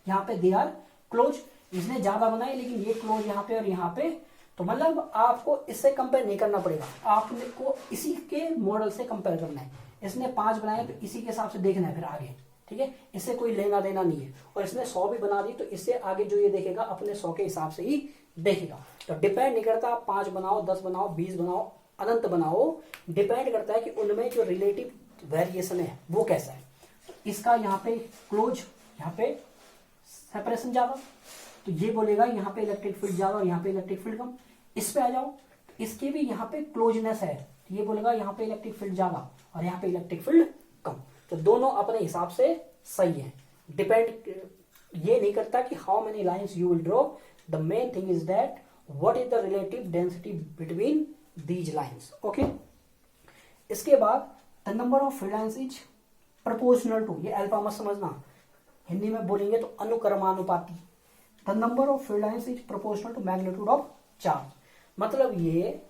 यहाँ पे दे आर क्लोज। इसने ज्यादा बनाई लेकिन ये क्लोज यहाँ पे और यहाँ पे, तो मतलब आपको इससे कंपेयर नहीं करना पड़ेगा, आपने को इसी के मॉडल से कंपेयर करना है। इसने 5 बनाए तो इसी के हिसाब से देखना है फिर आगे, ठीक है, इससे कोई लेना देना नहीं है। और इसने 100 भी बना दी तो इससे आगे जो ये देखेगा अपने 100 के हिसाब से ही देखेगा। तो डिपेंड नहीं करता आप 5 बनाओ, 10 बनाओ, 20 बनाओ, अनंत बनाओ, डिपेंड करता है कि उनमें जो रिलेटिव वेरिएशन है वो कैसा है। तो इसका यहाँ पे क्लोज, यहाँ पे सेपरेशन ज्यादा, तो ये बोलेगा यहाँ पे इलेक्ट्रिक फील्ड ज्यादा और यहाँ पे इलेक्ट्रिक फील्ड कम। इस पे आ जाओ, इसके भी यहाँ पे क्लोजनेस है, तो ये बोलेगा यहाँ पे इलेक्ट्रिक फील्ड ज्यादा और यहाँ पे इलेक्ट्रिक फील्ड कम। तो दोनों अपने हिसाब से सही है। डिपेंड ये नहीं करता कि how many lines you will draw, the main thing is that what is the relative density between these lines. Okay, इसके बाद the number of field lines is proportional to, ये अल्फा मत समझना, हिंदी में बोलेंगे तो अनुक्रमानुपाती। The number of field lines is proportional to magnitude of charge. मतलब ये,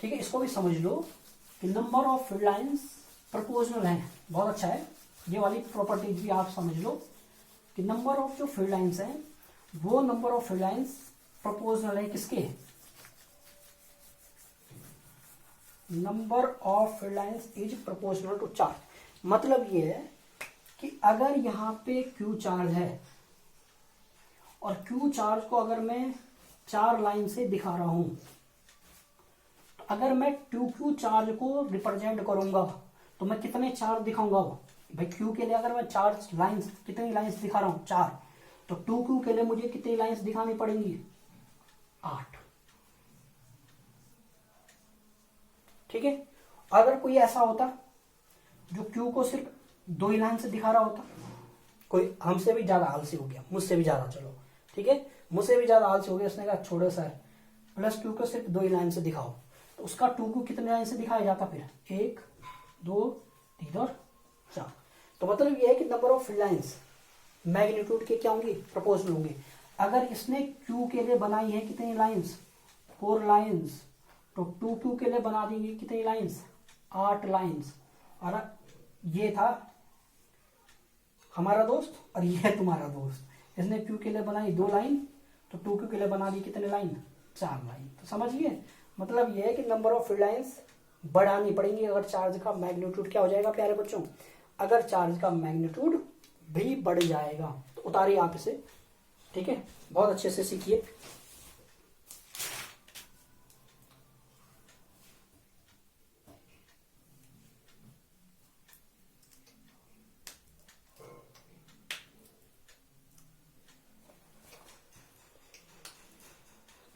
ठीक है, इसको भी समझ लो कि number of field lines proportional है। बहुत अच्छा है, ये वाली प्रॉपर्टीज भी आप समझ लो कि नंबर ऑफ जो फील्ड लाइंस है वो number of field lines proportional है किसके, number of field lines is proportional to charge. मतलब ये है कि अगर यहां पे क्यू चार्ज है और क्यू चार्ज को अगर मैं 4 लाइन से दिखा रहा हूं, तो अगर मैं 2Q चार्ज को रिप्रेजेंट करूंगा तो मैं कितने चार्ज दिखाऊंगा भाई। Q के लिए अगर मैं 4 लाइंस, कितनी लाइंस दिखा रहा हूं, 4, तो 2Q के लिए मुझे कितनी लाइंस दिखानी पड़ेंगी, 8। ठीक है, अगर कोई ऐसा होता जो Q को सिर्फ 2 ही लाइन से दिखा रहा होता, कोई हमसे भी ज्यादा आलसी हो गया, मुझसे भी ज्यादा, चलो ठीक है, मुझसे भी ज्यादा आलसी हो गया, उसने कहा छोड़ो सर प्लस Q को सिर्फ 2 ही लाइन से दिखाओ, तो उसका 2Q कितने लाइन से दिखाया जाता फिर, 1 2 3 और 4। तो मतलब ये है कि number of field lines magnitude के क्या होंगी, प्रोपोर्शनल होंगे। अगर इसने Q के लिए बनाई है कितनी लाइंस, 4 लाइंस, तो 2Q के लिए बना देंगे कितनी लाइंस, 8 लाइंस। और ये था हमारा दोस्त और ये है तुम्हारा दोस्त, इसने Q के लिए बनाई 2 लाइन, तो 2Q के लिए बना दी कितने लाइन, 4 लाइन। तो समझिए, मतलब ये है कि नंबर ऑफ फील्ड लाइंस बढ़ानी पड़ेंगी अगर चार्ज का मैग्नीट्यूड क्या हो जाएगा प्यारे बच्चों, अगर चार्ज का मैग्नीट्यूड भी बढ़ जाएगा। तो उतारिए आप इसे, ठीक है, बहुत अच्छे से सीखिए।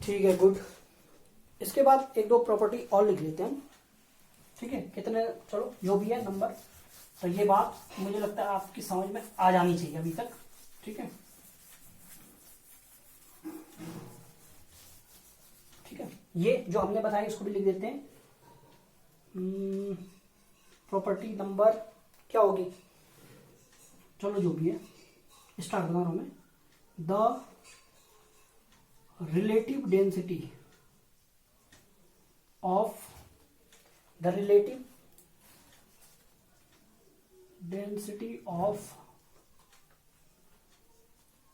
ठीक है, गुड। इसके बाद 1-2 प्रॉपर्टी और लिख लेते हैं, ठीक है, कितने, चलो जो भी है नंबर तो ये बात मुझे लगता है आपकी समझ में आ जानी चाहिए अभी तक, ठीक है। ठीक है, ये जो हमने बताया इसको भी लिख देते हैं। प्रॉपर्टी नंबर क्या होगी, चलो जो भी है स्टार्ट बता रहा हूं मैं। The relative density of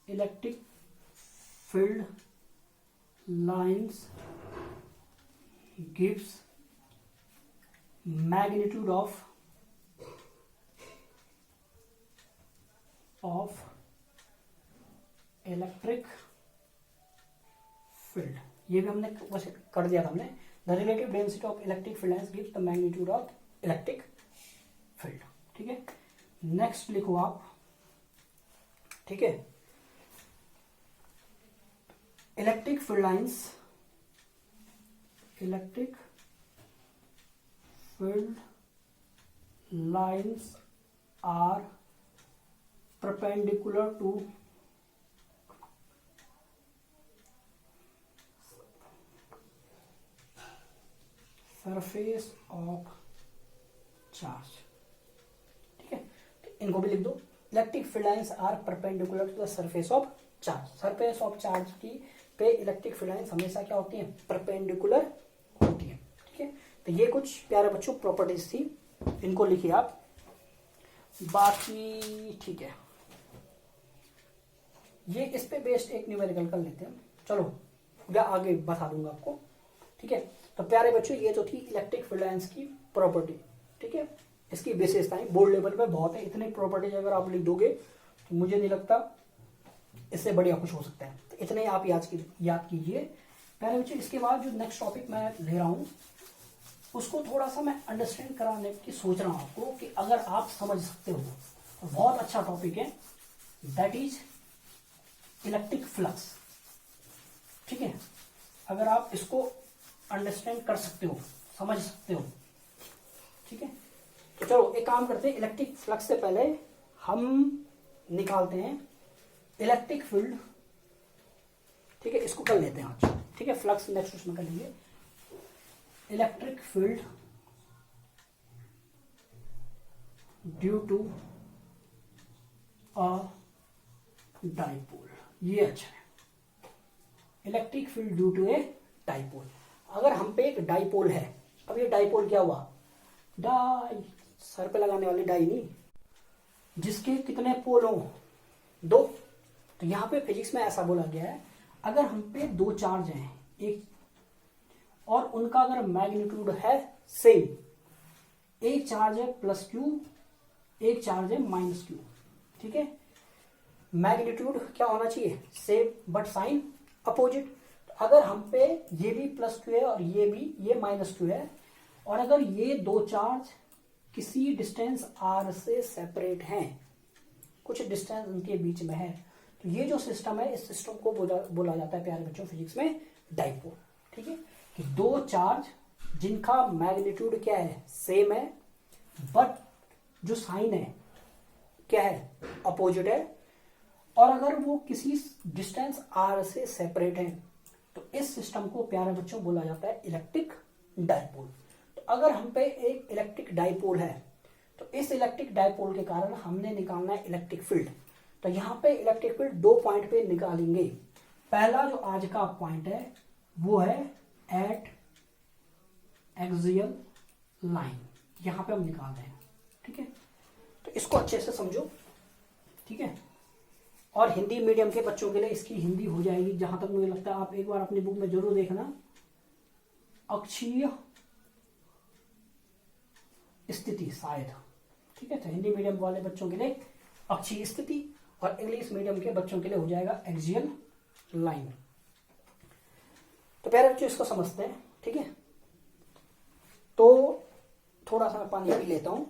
electric field lines gives magnitude of electric field। ये भी हमने वैसे कर दिया था हमने। The relative density of electric field lines gives the magnitude of electric field. ठीक है, नेक्स्ट लिखो आप। ठीक है, electric field lines are perpendicular to surface of charge। ठीक है, इनको भी लिख दो। Electric field lines are perpendicular to the surface of charge. Surface of charge की पे इलेक्ट्रिक फील्ड लाइन्स हमेशा क्या होती हैं, परपेंडिकुलर होती है। ठीक है, तो ये कुछ प्यारे बच्चों प्रॉपर्टीज थी, इनको लिखिए आप। बाकी ठीक है, ये इस पे बेस्ड एक न्यूमेरिकल कर लेते हैं, चलो या आगे बता दूंगा आपको। ठीक है, तो प्यारे बच्चों ये जो थी इलेक्ट्रिक फील्ड लाइन्स की प्रॉपर्टी। ठीक है, इसकी विशेषताएं बोर्ड लेवल पे बहुत है। इतनी प्रॉपर्टीज अगर आप लिख दोगे तो मुझे नहीं लगता इससे बढ़िया कुछ हो सकता है। तो इतने आप याद कीजिए प्यारे बच्चों। इसके बाद जो नेक्स्ट टॉपिक मैं ले रहा हूँ उसको थोड़ा सा मैं अंडरस्टैंड कराने की सोच रहा हूँ आपको, कि अगर आप समझ सकते हो तो बहुत अच्छा टॉपिक है, दैट इज इलेक्ट्रिक फ्लक्स। ठीक है, अगर आप इसको अंडरस्टैंड कर सकते हो, समझ सकते हो। ठीक है, तो चलो एक काम करते हैं, इलेक्ट्रिक फ्लक्स से पहले हम निकालते हैं इलेक्ट्रिक फील्ड। ठीक है, इसको कर लेते हैं आज। ठीक है, फ्लक्स नेक्स्ट उसमें कर लेंगे। Electric field due to a dipole, ये अच्छा है। Electric field due to a dipole. अगर हम पे एक डाइपोल है, अब ये डाइपोल क्या हुआ, डाई सर पे लगाने वाली डाई नहीं, जिसके कितने पोल हो, दो। तो यहां पे फिजिक्स में ऐसा बोला गया है, अगर हम पे दो चार्ज हैं, एक और उनका अगर मैग्नीट्यूड है सेम, एक चार्ज है प्लस क्यू, एक चार्ज है माइनस क्यू। ठीक है, मैग्नीट्यूड क्या होना चाहिए, सेम बट साइन अपोजिट। अगर हम पे ये भी प्लस क्यू है और ये माइनस क्यू है, और अगर ये दो चार्ज किसी डिस्टेंस आर से सेपरेट हैं, कुछ डिस्टेंस उनके बीच में है, तो ये जो सिस्टम है, इस सिस्टम को बोला जाता है प्यारे बच्चों फिजिक्स में डाइपोल। ठीक है, कि दो चार्ज जिनका मैग्नीट्यूड क्या है, सेम है, बट जो साइन है क्या है, अपोजिट है, और अगर वो किसी डिस्टेंस आर से सेपरेट है, तो इस सिस्टम को प्यारे बच्चों बोला जाता है इलेक्ट्रिक डाइपोल। तो अगर हम पे एक इलेक्ट्रिक डाइपोल है, तो इस इलेक्ट्रिक डाइपोल के कारण हमने निकालना है इलेक्ट्रिक फील्ड। तो यहां पे इलेक्ट्रिक फील्ड दो पॉइंट पे निकालेंगे। पहला जो आज का पॉइंट है वो है एट एक्सियल लाइन, यहां पे हम निकाल रहे हैं। ठीक है, तो इसको अच्छे से समझो। ठीक है, और हिंदी मीडियम के बच्चों के लिए इसकी हिंदी हो जाएगी, जहां तक मुझे लगता है आप एक बार अपनी बुक में जरूर देखना, अक्षीय स्थिति शायद। ठीक है, तो हिंदी मीडियम वाले बच्चों के लिए अक्षीय स्थिति, और इंग्लिश मीडियम के बच्चों के लिए हो जाएगा एक्सियल लाइन। तो प्यारे बच्चों इसको समझते हैं। ठीक है, तो थोड़ा सा मैं पानी पी लेता हूं।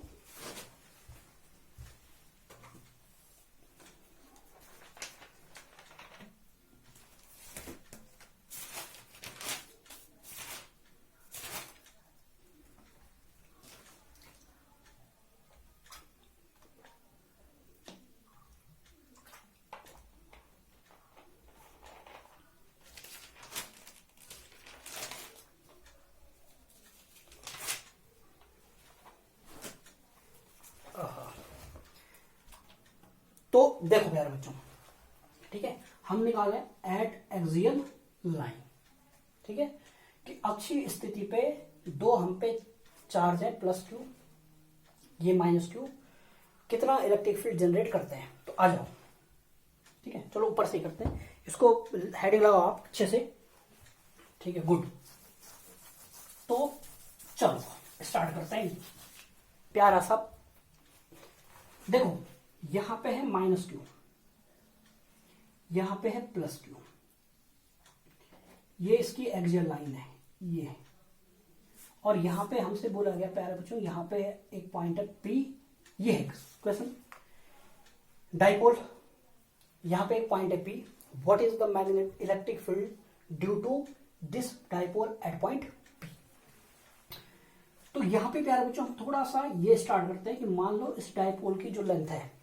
तो देखो प्यारे बच्चों, ठीक है, हम निकाले एट एक्सियल लाइन, ठीक है, कि अक्षीय स्थिति पे दो हम पे चार्ज है प्लस क्यू, ये माइनस क्यू, कितना इलेक्ट्रिक फील्ड जनरेट करते हैं। तो आ जाओ, ठीक है, चलो ऊपर से ही करते हैं इसको, हेडिंग लगाओ आप अच्छे से, ठीक है, गुड। तो चलो स्टार्ट करते हैं। प्यारा सा देखो, यहां पे है माइनस क्यू, यहां पे है प्लस क्यू, ये इसकी एक्सियल लाइन है ये, और यहां पे हमसे बोला गया प्यारे बच्चों, यहां पे एक पॉइंट है पी, ये है क्वेश्चन, डाइपोल, यहां पे एक पॉइंट है P, what is the magnetic electric field due to this dipole at point P. तो यहां पे प्यारे बच्चों हम थोड़ा सा ये स्टार्ट करते हैं कि मान लो इस डाइपोल की जो लेंथ है,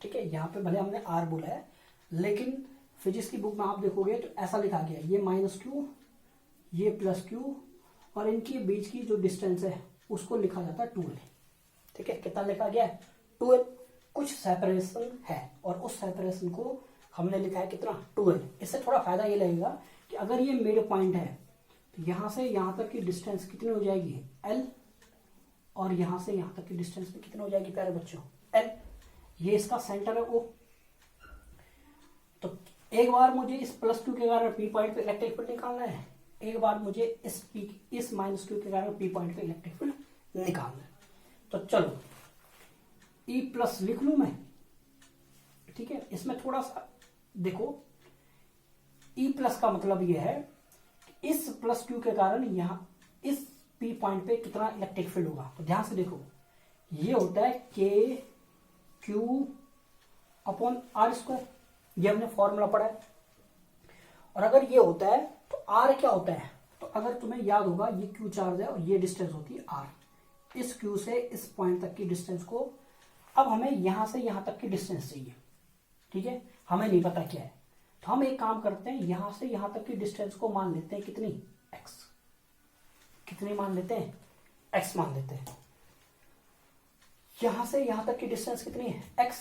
ठीक है, यहां पे भले हमने आर बोला है, लेकिन फिजिक्स की बुक में आप देखोगे तो ऐसा लिखा गया, ये माइनस क्यू, ये प्लस क्यू, और इनके बीच की जो डिस्टेंस है उसको लिखा जाता है 2l, ठीक है, कितना लिखा गया है 2l, कुछ सेपरेशन है, और उस सेपरेशन को हमने लिखा है कितना 2l। इससे थोड़ा फायदा ये लगेगा कि अगर ये मिड पॉइंट है तो यहां से यहां तक की डिस्टेंस कितनी हो जाएगी l, और यहां से यहां तक की डिस्टेंस भी कितनी हो जाएगी प्यारे बच्चों l, ये इसका सेंटर है O। तो एक बार मुझे इस प्लस क्यू के कारण पी पॉइंट पे इलेक्ट्रिक फील्ड निकालना है, एक बार मुझे इस माइनस क्यू के कारण पी पॉइंट पे इलेक्ट्रिक फील्ड निकालना है। तो चलो ई प्लस लिख लू मैं, ठीक है, इसमें थोड़ा सा देखो, ई प्लस का मतलब यह है कि इस प्लस क्यू के कारण यहां इस पी पॉइंट पे कितना इलेक्ट्रिक फील्ड होगा। तो ध्यान से देखो, ये होता है के क्यू अपॉन आर स्क्वायर, ये हमने फॉर्मूला पढ़ा है, और अगर ये होता है तो आर क्या होता है, तो अगर तुम्हें याद होगा ये क्यू चार्ज है और ये डिस्टेंस होती है आर, इस क्यू से इस पॉइंट तक की डिस्टेंस को, अब हमें यहां से यहां तक की डिस्टेंस चाहिए, ठीक है, हमें नहीं पता क्या है, तो हम एक काम करते हैं, यहां से यहां तक की डिस्टेंस को मान लेते हैं कितनी x, कितनी मान लेते हैं x मान लेते हैं, यहां से यहां तक की डिस्टेंस कितनी है x।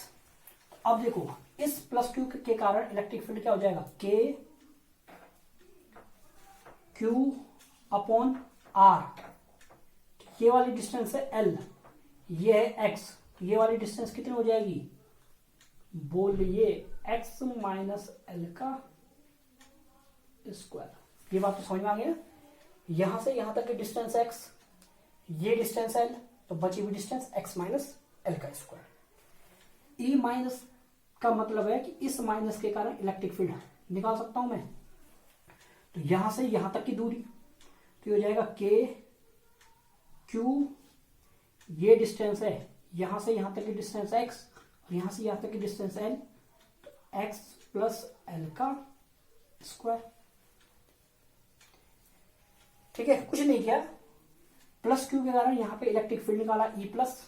अब देखो इस प्लस क्यू के कारण इलेक्ट्रिक फील्ड क्या हो जाएगा, के क्यू अपॉन आर, ये वाली डिस्टेंस है l, ये है x, ये वाली डिस्टेंस कितनी हो जाएगी, बोलिए x माइनस एल का स्क्वायर। ये बात तो समझ में आ गई ना, यहां से यहां तक की डिस्टेंस x, ये डिस्टेंस l, तो बची हुई डिस्टेंस x माइनस एल का स्क्वायर। ई माइनस का मतलब है कि इस माइनस के कारण इलेक्ट्रिक फील्ड निकाल सकता हूं मैं, तो यहां से यहां तक की दूरी, तो हो जाएगा के क्यू, ये डिस्टेंस है, यहां से यहां तक की डिस्टेंस x, और यहां से यहां तक की डिस्टेंस l, तो x प्लस एल का स्क्वायर, ठीक है, कुछ नहीं किया, प्लस क्यू के कारण यहां पे इलेक्ट्रिक फील्ड निकाला ई प्लस,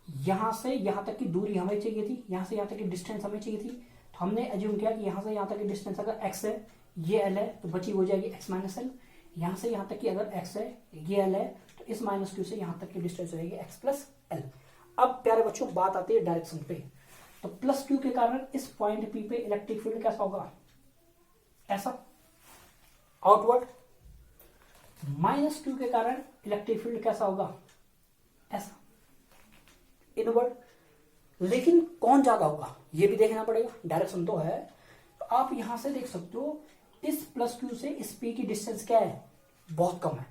यहां से यहां तक की दूरी हमें चाहिए थी, यहां से यहां तक की डिस्टेंस हमें चाहिए थी, तो हमने एज्यूम किया कि यहां से यहां तक की डिस्टेंस अगर x है, ये l है, तो बची हो जाएगी x माइनस एल, यहां से यहां तक की अगर x है, ये l है, तो इस माइनस क्यू से यहां तक की डिस्टेंस हो जाएगी x प्लस एल। अब प्यारे बच्चों बात आती है डायरेक्शन पे, तो प्लस क्यू के कारण इस पॉइंट पी पे इलेक्ट्रिक फील्ड कैसा होगा, ऐसा आउटवर्ड, माइनस क्यू के कारण इलेक्ट्रिक फील्ड कैसा होगा, ऐसा इनवर्ड। लेकिन कौन ज्यादा होगा ये भी देखना पड़ेगा, डायरेक्शन तो है, तो आप यहां से देख सकते हो इस प्लस क्यू से इस पी की डिस्टेंस क्या है, बहुत कम है,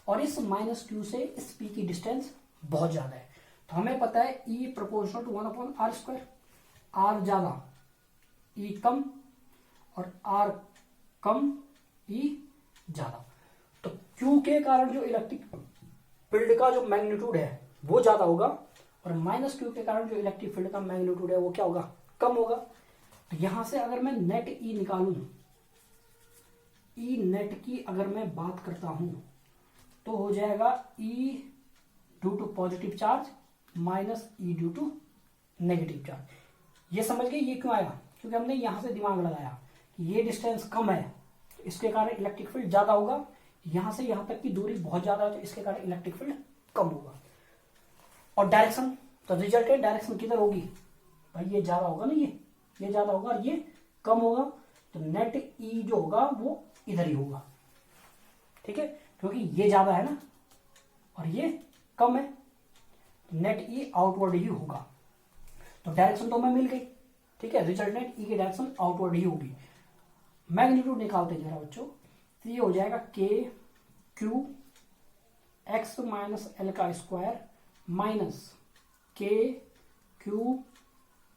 और इस माइनस क्यू से इस पी की डिस्टेंस बहुत ज्यादा है। तो हमें पता है E proportional to 1 upon r square, r ज्यादा ई कम, और आर कम ई ज्यादा, तो क्यू के कारण जो इलेक्ट्रिक फील्ड का जो मैग्नीट्यूड है वो ज्यादा होगा, और माइनस क्यू के कारण जो इलेक्ट्रिक फील्ड का मैग्नीट्यूड है वो क्या होगा, कम होगा। तो यहां से अगर मैं नेट ई निकालूं, ई नेट की अगर मैं बात करता हूं, तो हो जाएगा E due to positive charge minus E due to negative charge. ये समझ गए ये क्यों आया, क्योंकि हमने यहां से दिमाग लगाया कि ये डिस्टेंस कम है, तो इसके कारण इलेक्ट्रिक फील्ड ज्यादा होगा, यहां से यहां तक की दूरी बहुत ज्यादा है, तो इसके कारण इलेक्ट्रिक फील्ड कम होगा। और डायरेक्शन, तो रिजल्टेंट डायरेक्शन किधर होगी, भाई ये ज्यादा होगा ना, ये ज्यादा होगा और ये कम होगा, तो नेट ई जो होगा वो इधर ही होगा। ठीक है, क्योंकि ये ज्यादा है ना और ये कम है, नेट ई आउटवर्ड ही होगा। तो डायरेक्शन तो हमें मिल गई। ठीक है, रिजल्टेंट ई की डायरेक्शन आउटवर्ड ही होगी। मैग्नीट्यूड निकालते हैं जरा बच्चों, तो ये हो जाएगा के क्यू एक्स माइनस एल का स्क्वायर माइनस के क्यू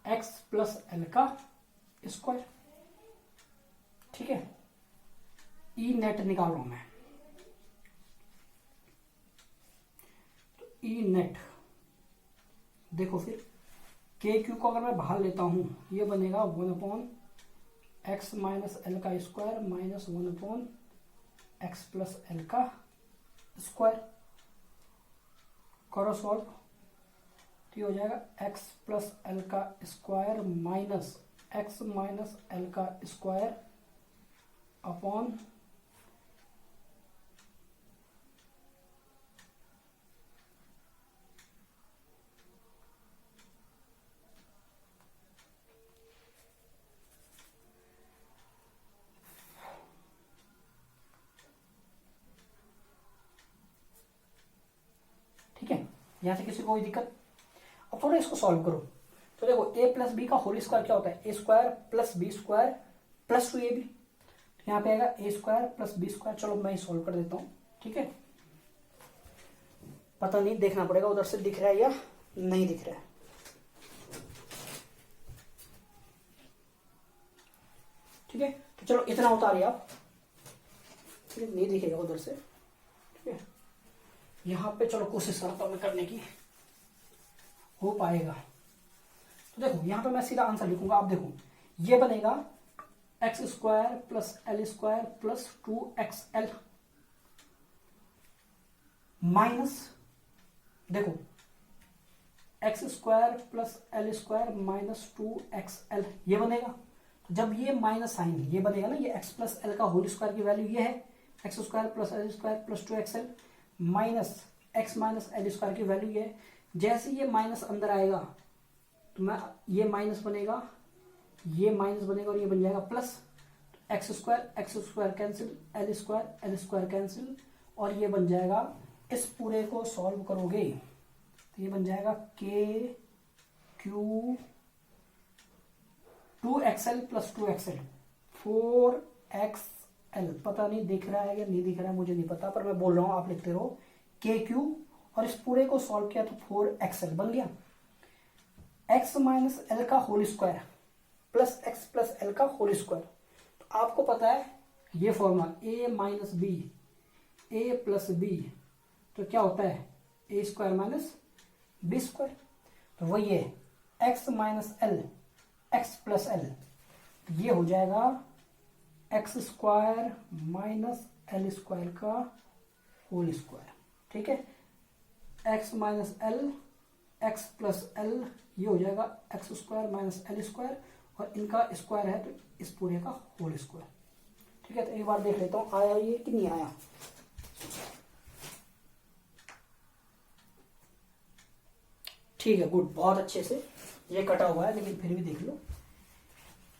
एक्स प्लस एल का स्क्वायर। ठीक है, ई नेट निकाल रहा हूं मैं। तो ई नेट देखो, फिर के क्यू को अगर मैं बाहर लेता हूं, ये बनेगा 1/x माइनस एल का square minus 1/x plus L का स्क्वायर। करो सॉल्व, तो ये हो जाएगा x प्लस एल का square minus x minus L का स्क्वायर अपॉन यहां से किसी को कोई दिक्कत? अब थोड़ा इसको सॉल्व करो। तो देखो a प्लस बी का होल स्क्वायर क्या होता है? A square plus B square plus 2ab। यहाँ पे आएगा A square plus B square. चलो मैं सॉल्व कर देता हूँ। ठीक है, पता नहीं, देखना पड़ेगा उधर से दिख रहा है या नहीं दिख रहा है। ठीक है, तो चलो इतना उतारिए आप। ठीक है, नहीं दिखेगा उधर से। ठीक है, यहां पे चलो कोशिश करता हूं मैं करने की, हो पाएगा। तो देखो यहां पे मैं सीधा आंसर लिखूंगा। आप देखो ये बनेगा x square plus L square plus 2xl minus, देखो x square plus L square minus 2xl ये बनेगा। तो जब ये माइनस साइन ये बनेगा ना, ये x प्लस एल का होल स्क्वायर की वैल्यू ये है, x square plus L square plus 2xl minus x minus L square की वैल्यू ये। जैसे ये माइनस अंदर आएगा तो मैं ये माइनस बनेगा, ये माइनस बनेगा और ये बन जाएगा plus. X square cancel, L square cancel और ये बन जाएगा। इस पूरे को सॉल्व करोगे तो ये बन जाएगा के Q 2xl plus 2xl 4xl। पता नहीं दिख रहा है या नहीं दिख रहा है, मुझे नहीं पता, पर मैं बोल रहा हूं, आप लिखते रहो के क्यू और इस पूरे को सॉल्व किया तो 4xl बन गया। x माइनस एल का whole square plus X plus L का होल स्क्वायर। तो आपको पता है ये formula a minus B A plus B, तो क्या होता है A square minus B square. तो वही है x minus L X plus L, ये हो जाएगा X square minus L square का होल स्क्वायर। ठीक है, x minus L X plus L, ये हो जाएगा X square minus L square और इनका स्क्वायर है तो इस पूरे का होल स्क्वायर। ठीक है, तो एक बार देख लेता हूं आया ये कि नहीं आया। ठीक है, गुड, बहुत अच्छे से ये कटा हुआ है लेकिन फिर भी देख लो।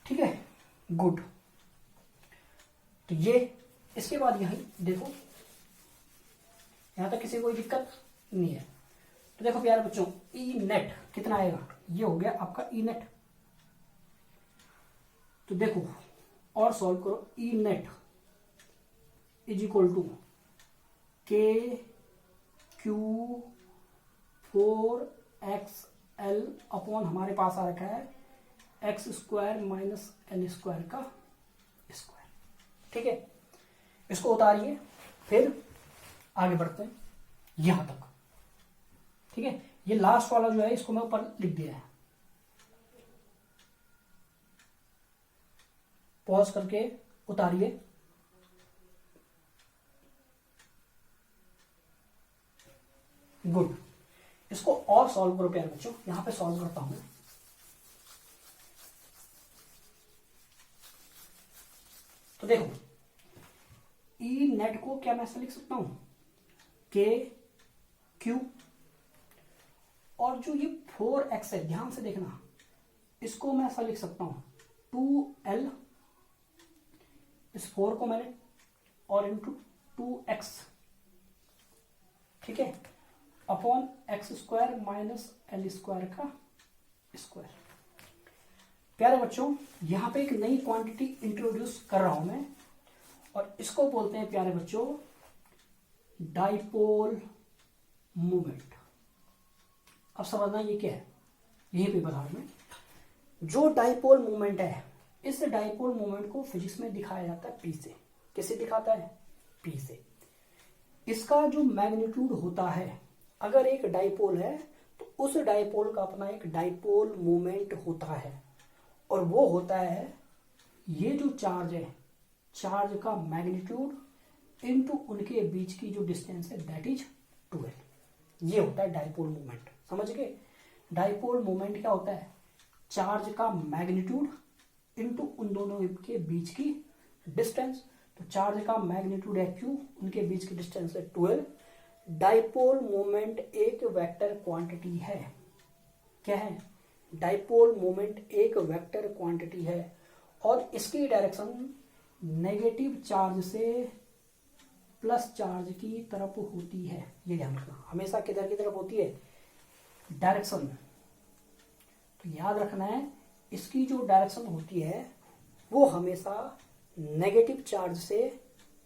ठीक है, गुड। तो ये इसके बाद यही देखो, यहां तक किसी को कोई दिक्कत नहीं है। तो देखो प्यारे बच्चों, ई नेट कितना आएगा? ये हो गया आपका ई नेट। तो देखो और सॉल्व करो, ई नेट इज इक्वल टू के क्यू 4xl अपॉन हमारे पास आ रखा है x square minus L square का स्क्वायर। ठीक है, इसको उतारिए, फिर आगे बढ़ते हैं यहां तक। ठीक है, ये लास्ट वाला जो है इसको मैं ऊपर लिख दिया है। पॉज करके उतारिए। गुड, इसको और सॉल्व करो प्यारे बच्चों। यहां पे सॉल्व करता हूं। तो देखो ई नेट को क्या मैं ऐसा लिख सकता हूं, के क्यू और जो ये 4x है, ध्यान से देखना, इसको मैं ऐसा लिख सकता हूं 2L, इस 4 को मैंने और इंटू 2x, ठीक है, अपॉन x² माइनस L² का स्क्वायर। प्यारे बच्चों, यहां पे एक नई क्वांटिटी इंट्रोड्यूस कर रहा हूं मैं, और इसको बोलते हैं प्यारे बच्चों डाइपोल मोमेंट। अब समझना ये क्या है, यही पे बता में जो डाइपोल मोमेंट है, इस डाइपोल मोमेंट को फिजिक्स में दिखाया जाता है P से। किसे दिखाता है? P से। इसका जो मैग्नीट्यूड होता है, अगर एक डाइपोल है तो उस डाइपोल का अपना एक डाइपोल मोमेंट होता है, और वो होता है ये जो चार्ज है, चार्ज का मैग्नीट्यूड इनटू उनके बीच की जो डिस्टेंस है, दैट इज 12। ये होता है डाइपोल मोमेंट। समझ गए? डाइपोल मोमेंट क्या होता है? चार्ज का मैग्नीट्यूड इनटू उन दोनों के बीच की डिस्टेंस। तो चार्ज का मैग्नीट्यूड है Q, उनके बीच की डिस्टेंस है 12। डाइपोल मोमेंट एक वेक्टर क्वांटिटी है। क्या है? डाइपोल मोमेंट एक वेक्टर क्वांटिटी है, और इसकी डायरेक्शन नेगेटिव चार्ज से प्लस चार्ज की तरफ होती है। ये ध्यान रखना, हमेशा किधर की तरफ होती है? डायरेक्शन। तो याद रखना है, इसकी जो डायरेक्शन होती है वो हमेशा नेगेटिव चार्ज से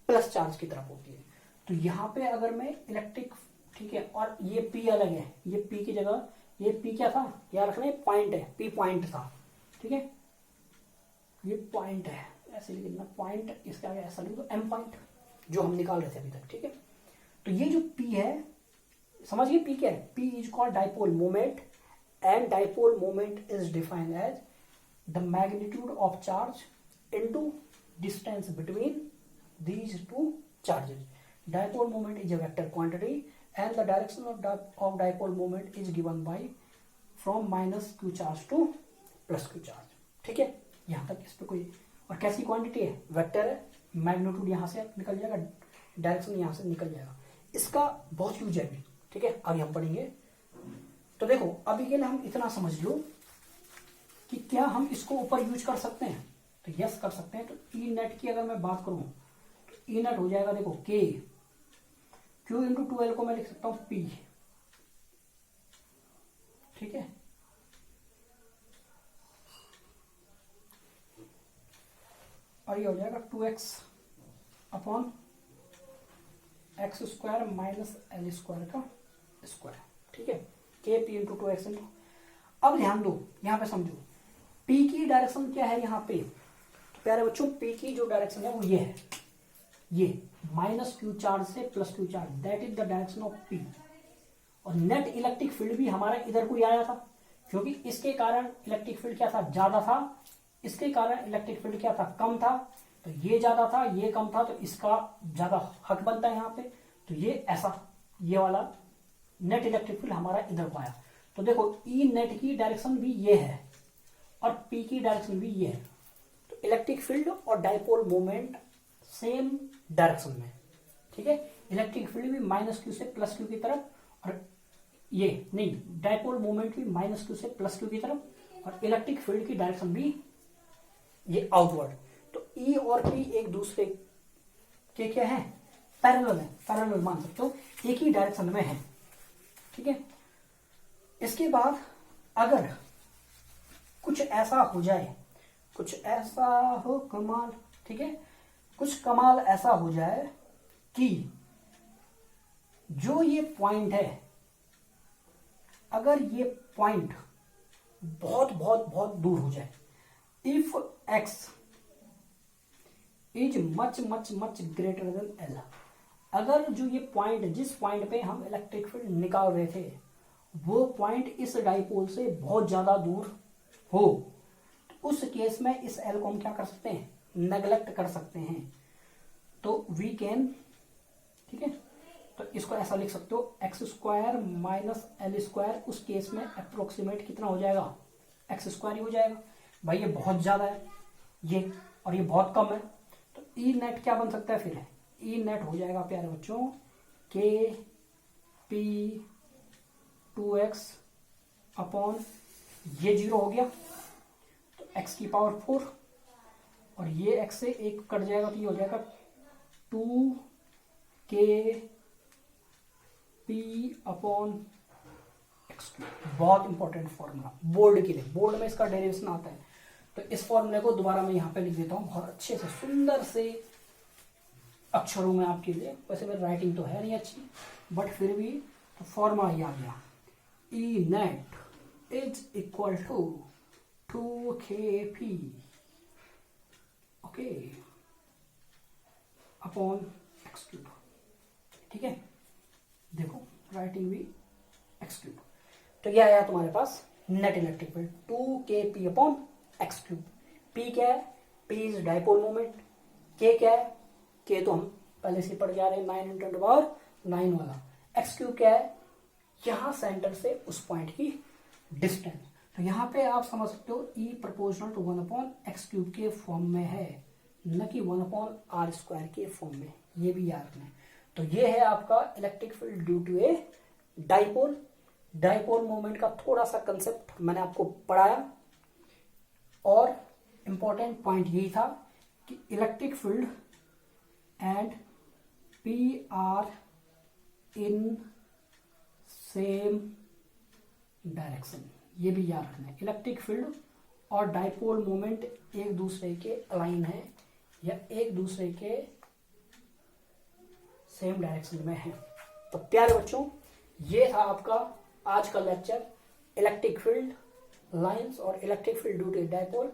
प्लस चार्ज की तरफ होती है। तो यहां पे अगर मैं इलेक्ट्रिक, ठीक है, और ये P अलग है, ये P की जगह ये P क्या था, याद रखना, ये पॉइंट है, P पॉइंट था, ठीक है, ये पॉइंट है, ऐसे लिखना पॉइंट, इसका आगे ऐसा लिख दो M पॉइंट, जो हम निकाल रहे थे अभी तक, ठीक है। तो ये जो P है, समझिए P क्या है? P is called dipole moment, and dipole moment is defined as the magnitude of charge into distance between these two charges. Dipole moment is a vector quantity and the direction of dipole moment is given by from minus q charge to plus q charge. ठीक है, यहां तक इस पे कोई, और कैसी क्वांटिटी है? वेक्टर है, मैग्नीट्यूड यहां से निकल जाएगा, डायरेक्शन यहां से निकल जाएगा। इसका बहुत यूज है अभी, ठीक है, आगे हम पढ़ेंगे। तो देखो, अभी के लिए हम इतना समझ लो कि क्या हम इसको ऊपर यूज कर सकते हैं? तो यस कर सकते हैं। तो ई नेट की अगर मैं बात करूं, ई नेट हो जाएगा, देखो K, Q इंटू 2L को मैं लिख सकता हूं P, ठीक है, और ये हो जाएगा 2x upon x² minus L² का स्क्वायर, ठीक है, K P into 2x into. अब ध्यान दो, यहां पे समझो P की डायरेक्शन क्या है यहां पे? तो प्यारे बच्चों, P की जो डायरेक्शन है वो ये है, ये माइनस Q चार्ज से plus Q charge, that is the direction of P। और नेट इलेक्ट्रिक फील्ड भी हमारा इधर को आया था, क्योंकि इसके कारण इलेक्ट्रिक फील्ड क्या था? ज्यादा था, इसके कारण इलेक्ट्रिक फील्ड क्या था? कम था। तो ये ज्यादा था, ये कम था, तो इसका ज्यादा हक बनता है यहाँ पे। तो ये ऐसा, ये वाला नेट इलेक्ट्रिक फील्ड हमारा इधर को आया। तो देखो, ई नेट की डायरेक्शन भी ये है और P की डायरेक्शन भी ये है। तो इलेक्ट्रिक फील्ड और डाइपोल मोमेंट सेम डायरेक्शन में, ठीक है। इलेक्ट्रिक फील्ड भी माइनस Q से प्लस Q की तरफ, और ये नहीं, डाइपोल मोमेंट भी माइनस Q से प्लस Q की तरफ, और इलेक्ट्रिक फील्ड की डायरेक्शन भी ये आउटवर्ड। तो E और P एक दूसरे के क्या है? पैरेलल है, पैरेलल मान सकते हो, एक ही डायरेक्शन में है, ठीक है। इसके बाद अगर कुछ ऐसा हो जाए, कुछ ऐसा हो कमाल, ठीक है, कुछ कमाल ऐसा हो जाए कि जो ये पॉइंट है, अगर ये पॉइंट बहुत बहुत बहुत दूर हो जाए, if x is much much much greater than L, अगर जो ये पॉइंट, जिस पॉइंट पे हम इलेक्ट्रिक फील्ड निकाल रहे थे, वो पॉइंट इस डाइपोल से बहुत ज्यादा दूर हो, तो उस केस में इस L को हम क्या कर सकते हैं? नेग्लेक्ट कर सकते हैं। तो वी कैन, ठीक है, तो इसको ऐसा लिख सकते हो x² माइनस L², उस केस में अप्रोक्सीमेट कितना हो जाएगा? x² ही हो जाएगा। भाई ये बहुत ज्यादा है ये, और ये बहुत कम है, तो ई नेट क्या बन सकता है फिर? ई नेट हो जाएगा प्यारे बच्चों K P 2x अपॉन ये 0 हो गया, एक्स की पावर 4 और ये एक्स से एक कट जाएगा तो ये हो जाएगा 2kp/x3। बहुत इंपॉर्टेंट फॉर्मूला बोर्ड के लिए, बोर्ड में इसका डेरिवेशन आता है। तो इस फॉर्मूले को दोबारा मैं यहाँ पे लिख देता हूँ बहुत अच्छे से सुंदर से अक्षरों में आपके लिए। वैसे मेरी राइटिंग तो है नहीं अच्छी, बट फिर भी तो फॉर्मूला ये आ गया, E net is equal to 2kp okay upon x3। ठीक है, देखो राइटिंग भी x3। तो यह आया तुम्हारे पास net electric field 2kp upon x3। p क्या है? p is dipole moment. k क्या है? k तो हम पहले से पढ़ जा रहे हैं 9 × 10⁹ वाला। x3 क्या है? यहां सेंटर से उस पॉइंट की डिस्टेंस। तो यहां पे आप समझ सकते हो E प्रोपोर्शनल टू 1/x³ के फॉर्म में है, न कि 1/r² के फॉर्म में। ये भी याद रखना है। तो ये है आपका electric field due to a dipole. Dipole moment का थोड़ा सा कंसेप्ट मैंने आपको पढ़ाया और इंपॉर्टेंट पॉइंट यही था कि electric field and P are in same direction. ये भी याद रखना है। इलेक्ट्रिक फील्ड और डाइपोल मोमेंट एक दूसरे के अलाइन है या एक दूसरे के सेम डायरेक्शन में है। तो प्यारे बच्चों, ये था आपका आज का लेक्चर, इलेक्ट्रिक फील्ड लाइंस और electric field due to dipole.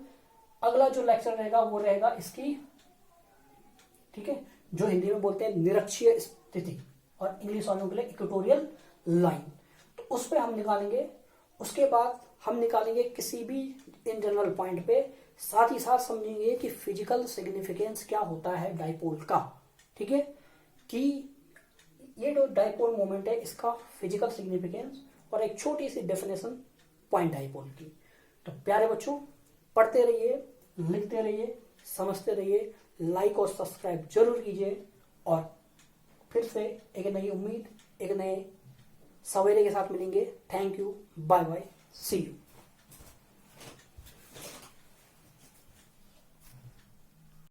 अगला जो लेक्चर रहेगा वो रहेगा इसकी, ठीक है, जो हिंदी में बोलते हैं निरक्षीय स्थिति और इंग्लिश वालों के लिए इक्वेटोरियल लाइन। तो उस पर हम निकालेंगे। उसके बाद हम निकालेंगे किसी भी इन जनरल पॉइंट पे, साथ ही साथ समझेंगे कि फिजिकल सिग्निफिकेंस क्या होता है डाइपोल का। ठीक है, कि ये जो डाइपोल मोमेंट है इसका फिजिकल सिग्निफिकेंस और एक छोटी सी डेफिनेशन पॉइंट डाइपोल की। तो प्यारे बच्चों, पढ़ते रहिए, लिखते रहिए, समझते रहिए, लाइक और सब्सक्राइब जरूर कीजिए। और फिर से एक नई उम्मीद, एक नए सवेरे के साथ मिलेंगे। Thank you, bye bye, see you.